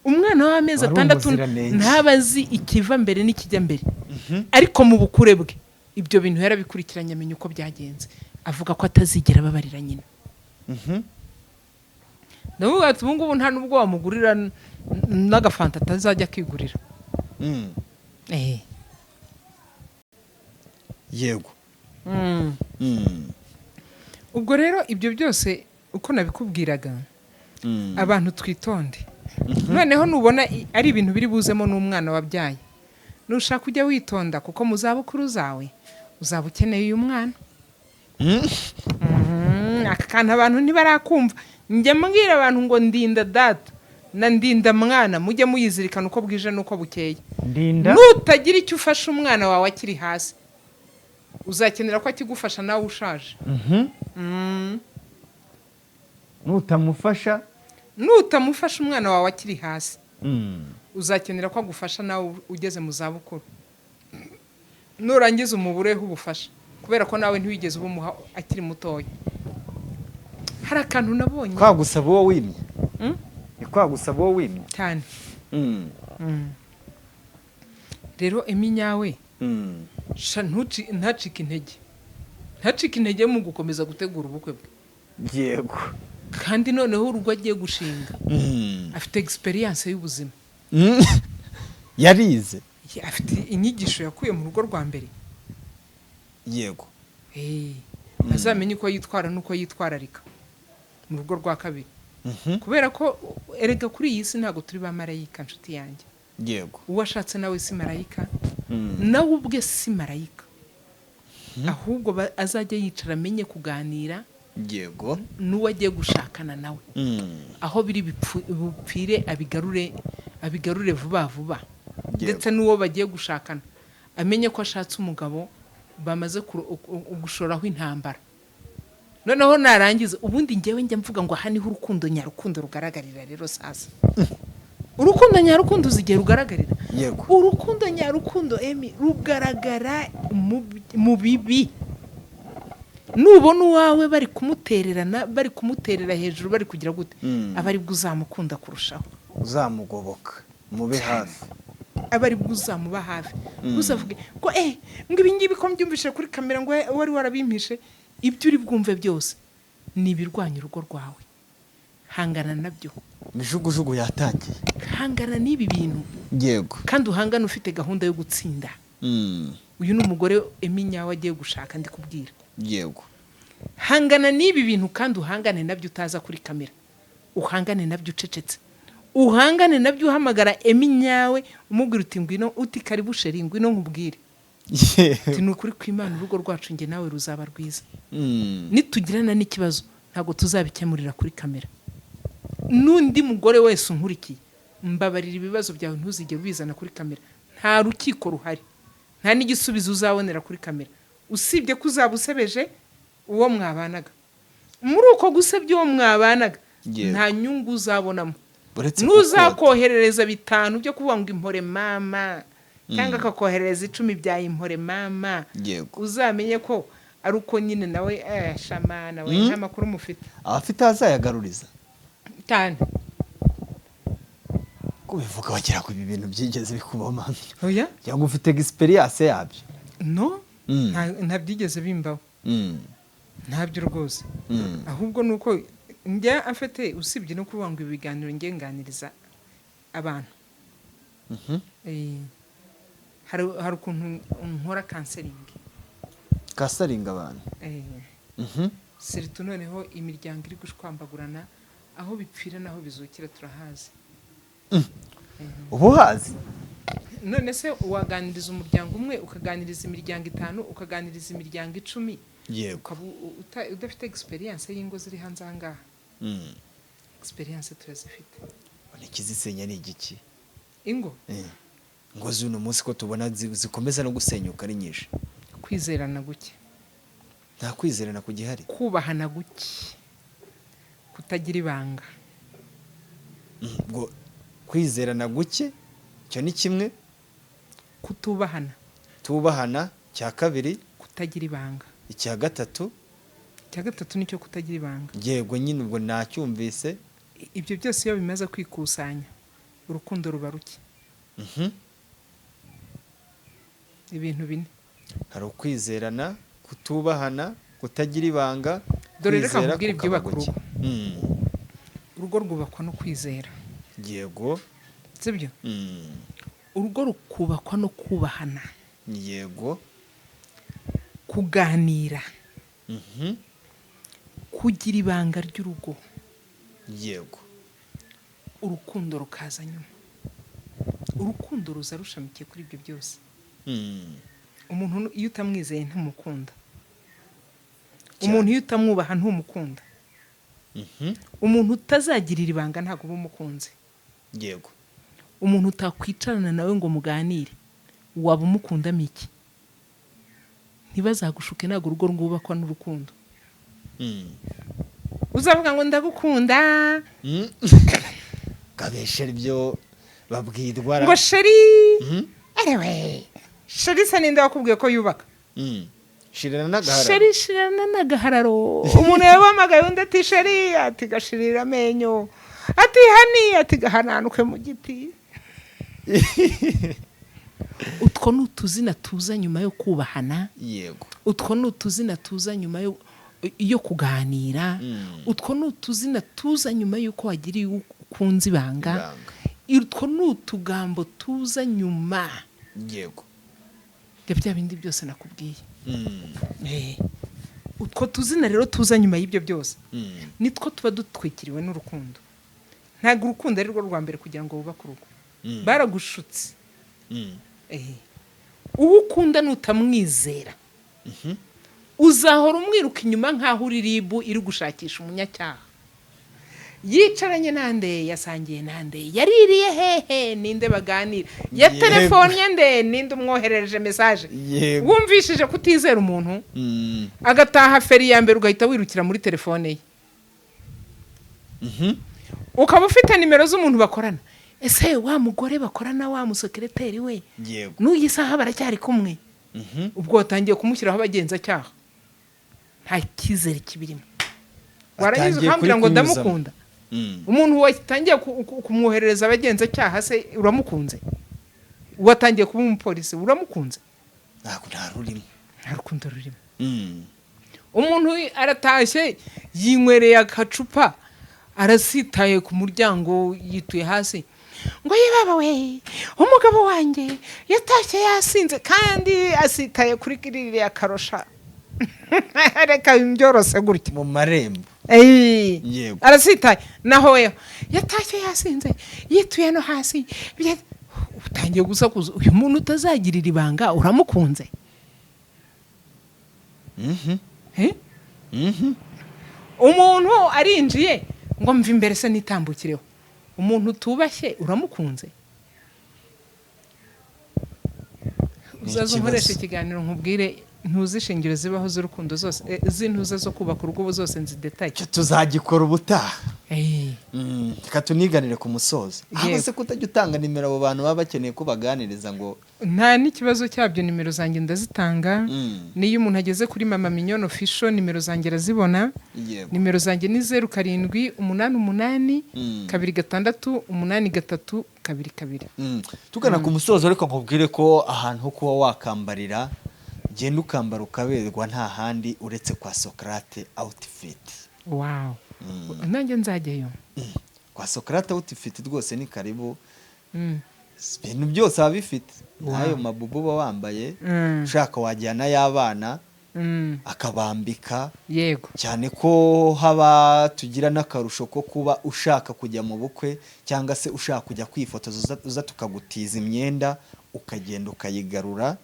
Umwana w'amezi 6 ntabazi ikiva mbere n'ikijya mbere. Ariko mu bukure bwe ibyo bintu yarabikurikiranye, amenya uko byagenze, avuga ko atazigera babarira nyina. ndavuga ati ubu ngubu nta nubwo wamugurira n'agafanta atazajya akigurira. Yego. Ubwo rero ibyo byose uko nabikubwiraga, abantu twitonde. Noneho nubona ari ibintu biri buzemo n'umwana wabyaye, nushaka ujya witonda, kuko mu zabukuru zawe uzaba ukeneye uyu mwana. Aka kantu abantu ntibarakumva. Njya mbwira abantu ngo ndinda data na ndinda mwana, mujye muyizirikana uko bwije n'uko bukeye. Nutagira icyo ufasha umwana wawe akiri hasi, uzakenera ko akigufasha nawe ushaje. Nutamufasha umwana wawe akiri hasi, uzakenera ko agufasha nawe ugeze mu zabukuru. Nurangiza umubureho ubufasha, kubera ko nawe ntiwigeze ubumuha akiri mutoya. Hari akantu nabonye. Kwagusaba uwo wimye. Ni kwagusaba uwo wimye cyane. Rero Eminyawe, ntacike intege mu gukomeza gutegura ubukwe bwe. Yego. Kandi noneho urugo agiye gushinga, afite experience y'ubuzima. Yarize. Afite inyigisho yakuye mu rugo rwa mbere. Yego. Azamenye uko yitwara n'uko yitwararika mu rugo rwa kabiri. Kubera ko erega kuri iyi si ntabwo turi ba marayika, nshuti yanjye. Yego. Uwashatse nawe si marayika, nawe ubwe si marayika. Ahubwo azajya yicara amenye kuganira. Yego. N'uwo agiye gushakana nawe, aho biri bupfire abigarure vuba vuba. Ndetse n'uwo bagiye gushakana amenye ko ashatse umugabo bamaze gushoraho intambara. Noneho narangiza, ubundi ngewe njya mvuga ngo aha niho urukundo nyarukundo rugaragarira. Rero sasa urukundo nyarukundo uzigiye rugaragarira. Yego. Urukundo nyarukundo rugaragara mu bibi. Nubona uwawe bari kumutererana, bari kumuterera hejuru, bari kugira gute, abari bwuzamukunda kurushaho, uzamugoboka, mube hafi. Abari bwuzamuba hafi. Uzavuge ngo ngo ibi ngibi ko mbyumvishe kuri kamera ngo wari warabimpishe. Ibyo uri bwumve byose ni ibirwanya urugo rwawe. Hangana nabyo. Mijugujugu yatangiye. Hangana n'ibi bintu. Yego. Kandi uhangana ufite gahunda yo gutsinda. Uyu ni umugore Eminyawe agiye gushaka, ndi kubwira. Yego. Hangana n'ibi bintu kandi uhangane nabyo utaza kuri kamera. Uhangane nabyo ucecetse. Uhangane nabyo uhamagara Eminyawe umubwira uti ngwino, uti karibu sheri, ngwino nkubwire. Ati ni ukuri kw'Imana urugo rwacu nge nawe ruzaba rwiza. Nitugirana n'ikibazo ntabwo tuzabikemurira kuri kamera. N'undi mugore wese unkurikiye, mbabarira ibibazo byawe ntuzigere ubizana kuri kamera. Nta rukiko ruhari, nta n'igisubizo uzabonera kuri kamera, usibye ko uzaba usebeje uwo mwabanaga. Muri uko gusebya uwo mwabanaga, nta nyungu uzabonamo. Nuzakoherereza 5 byo kuvuga ngo impore mama, cyangwa akakoherereza 10 bya impore mama, uzamenye ko ari uko nyine nawe shamana we nta makuru mufite. Afite azayagaruriza cyane. Kubivuga wagira ko ibi bintu byigeze bikuboma. Oya? Cyangwa ufite experience yabyo? No. Nta byigeze bimbaho. Ntabyo rwose. Ahubwo nuko njya afite usibye no kuvuga ngo ibiganiro ngenganiriza abantu. Hari ukuntu nkora counseling. Counseling abantu. Siritu noneho imiryango iri gushwambagurana, aho bipfira naho bizukira turahazi. Ubuhazi. None se waganiriza umuryango umwe, ukaganiriza imiryango 5, ukaganiriza imiryango 10. Yego. Udafite experience y'ingo ziri hanze ahangaha. Experience turazifite. Ikizisenya ni igiki? Ingo. Ngo zuno munsi ko tubona zikomeza no gusenyuka ari nyinshi. Kwizerana guke. Nta kwizerana kugihari. Kubahana guke. Kutagira ibanga. Ngo kwizerana guke cyo ni kimwe. Kutubahana. Tubahana cya kabiri. Kutagira ibanga. Icya gatatu. Icya gatatu nicyo kutagira ibanga. Yego nyine ubwo nacyumvise. Ibyo byose iyo bimaze kwikusanya, urukundo ruba ruke. Ibintu bine. Hari ukwizerana, kutubahana, kutagira ibanga. Dore reka nkubwire ibyo bakuru. urugo rwubakwa no kwizera. yego. Sibyo? Urugo rukubakwa no kubahana. Yego. Kuganira. Kugira ibanga ry'urugo. Yego. Urukundo rukaza nyuma. Urukundo ruza rushamikiye kuri ibyo byose. Umuntu iyo utamwizeye ntumukunda. Umuntu iyo utamwubaha ntumukunda. Umuntu utazagirira ibanga ntabwo uba umukunze. Yego. Umuntu utakwicarana nawe ngo muganire waba umukundamo iki? Ntibazagushuke ntabwo urugo rwubakwa n'urukundo. Uzavuga ngo ndagukunda kabeshere ibyo babwirwa ngo sheri arewe sheri se ninde wakubwiye ko yubaka? shirana n'agahararo. Sheri shirana n'agahararo. Umuntu yabamagaye undi ati sheri ati gashirira amenyo ati hani ati gahananuke mu giti. Utwo ni utuzina tuza nyuma yo kubahana. Yego. Utwo ni utuzina tuza nyuma yo kuganira. Utwo ni utuzina tuza nyuma y'uko wagiriye ukunze ibanga. Utwo ni utugambo tuza nyuma. Yego. Bya bindi byose nakubwiye. Utwo tuzina rero tuza nyuma y'ibyo byose nitwo tuba dutwikiriwe n'urukundo. Ntabwo urukundo ari rwo rwa mbere kugira ngo wubake urugo. Baragushutse. Uwo ukunda nutamwizera uzahora umwiruka inyuma nk'aho uri ribu iri gushakisha umunyacyaha. Yicaranye nande, yasangiye nande, yaririye hehe, ninde baganira, ya telefone nde, ninde umwoherereje message. Wumvishije kutizera umuntu agataha feri ya mbere ugahita wirukira muri telefone ye. Ukaba ufite nimero z'umuntu bakorana. Ese wa mugore bakorana wa musekreteri we n'uyi saha baracyari kumwe. Ubwo watangiye kumushyiraho abagenza cyaha. Nta kizere kibirimo. Waragize ukambwira ngo ndamukunda. Umuntu watangiye kumwoherereza abagenza cyaha se uramukunze? Watangiye kuba umupolisi uramukunze? Ntabwo ntarurimo. Nta rukundo rurimo. Umuntu aratashye yinywereye akacupa arasitaye ku muryango yituye hasi ngo yibaba we umugabo wanjye yatashye yasinze kandi asitaye kuri kirire akarosha. Reka imbyorosa gutya mu marembo. Yego. Arasitaye naho we yatashye yasinze yituye no hasi. Utangiye gusakuza uyu muntu utazagirira ibanga uramukunze? Umuntu arinjiye ngo mva imbere se nitambukireho. Umuntu utubashye uramukunze? Uzazo nkoresha ikiganiro nkubwire ntuzishingiro zibaho z'urukundo zose zintuza zo kubaka urugo zose nzidetaye. Cyo tuzagikora ubutaha. Reka tuniganire ku musozo. Aho se kutajya utanga nimero abo bantu baba bakeneye ko baganiriza ngo nta n'ikibazo cyabyo nimero zanjye ndazitanga. Niyo umuntu ageze kuri Mama Mignone Official nimero zanjye razibona. Nimero zanjye ni 0788268382. Tugana ku musozo ariko nkubwire ko ahantu ho kuba wakambarira genda ukambara ukaberwa nta handi uretse kwa Socrate Outfit. Wow. Nanjye nzajyayo. Kwa Socrate Outfit rwose ni karibu. Ibintu byose abifite. Nayo mabubu ba wambaye ushaka wajyana y'abana akabambika. Yego. Cyane ko haba tugira n'akarusho ko kuba ushaka kujya mu bukwe cyangwa se ushaka kujya kwifotoza uza tukagutiza imyenda ukagenda ukayigarura.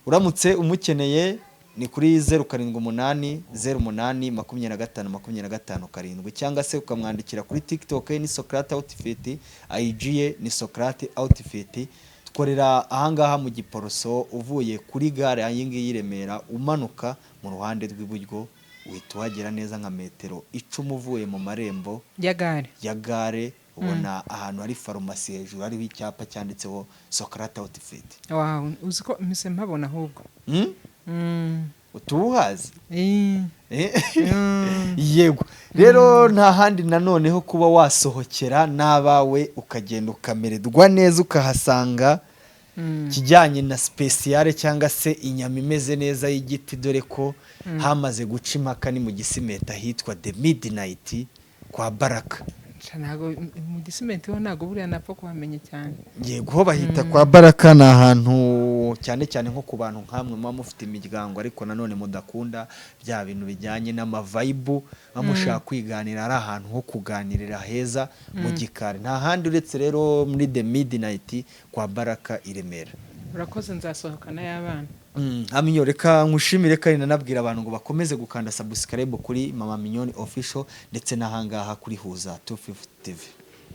Uramutse umukeneye ni kuri 0788082525 cyangwa se ukamwandikira kuri TikTok ni Socrate Outfit, IG ni Socrate Outfit. Tkorera ahangaha mu Giporoso uvuye kuri gare ayingi y'Iremera umanuka mu ruhande rw'iburyo uhita wagera neza nka metero 10 uvuye mu marembo ya gare ubona ahantu hari farumasi hejuru hariho icyapa cyanditseho Socrate Outfit. Wow, uziko mise mpabona ahubwo. Utuhazi? Yego. Rero nta handi nanoneho kuba wasohokera n'abawe ukagenda ukamererwa neza ukahasanga kijyanye na speciale cyangwa se inyama imeze neza y'igiti dore ko hamaze guca impaka ni mu Gisimeta hitwa The Midnight kwa Baraka. ntago mu Gisimenti ho ntago buriya napfa kuhamenya cyane. yego ho bahita kwa Baraka, ni ahantu cyane cyane nko ku bantu nkamwe muba mufite imiryango ariko nanone mudakunda bya bintu bijyanye n'amavibe, bamushaka kwiganira, ari ahantu ho kuganirira heza mu gikari, nta handi uretse rero muri The Midnight kwa Baraka i Remera. Urakoze, nzasohokana y'abana. Aminyo, reka nkushimire kandi nanabwira abantu ngo bakomeze gukanda subscribe kuri Mama Mignone Official ndetse n'ahangaha kuri Huza 250 TV.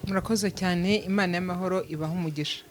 Murakoze cyane, Imana y'amahoro ibaha umugisha.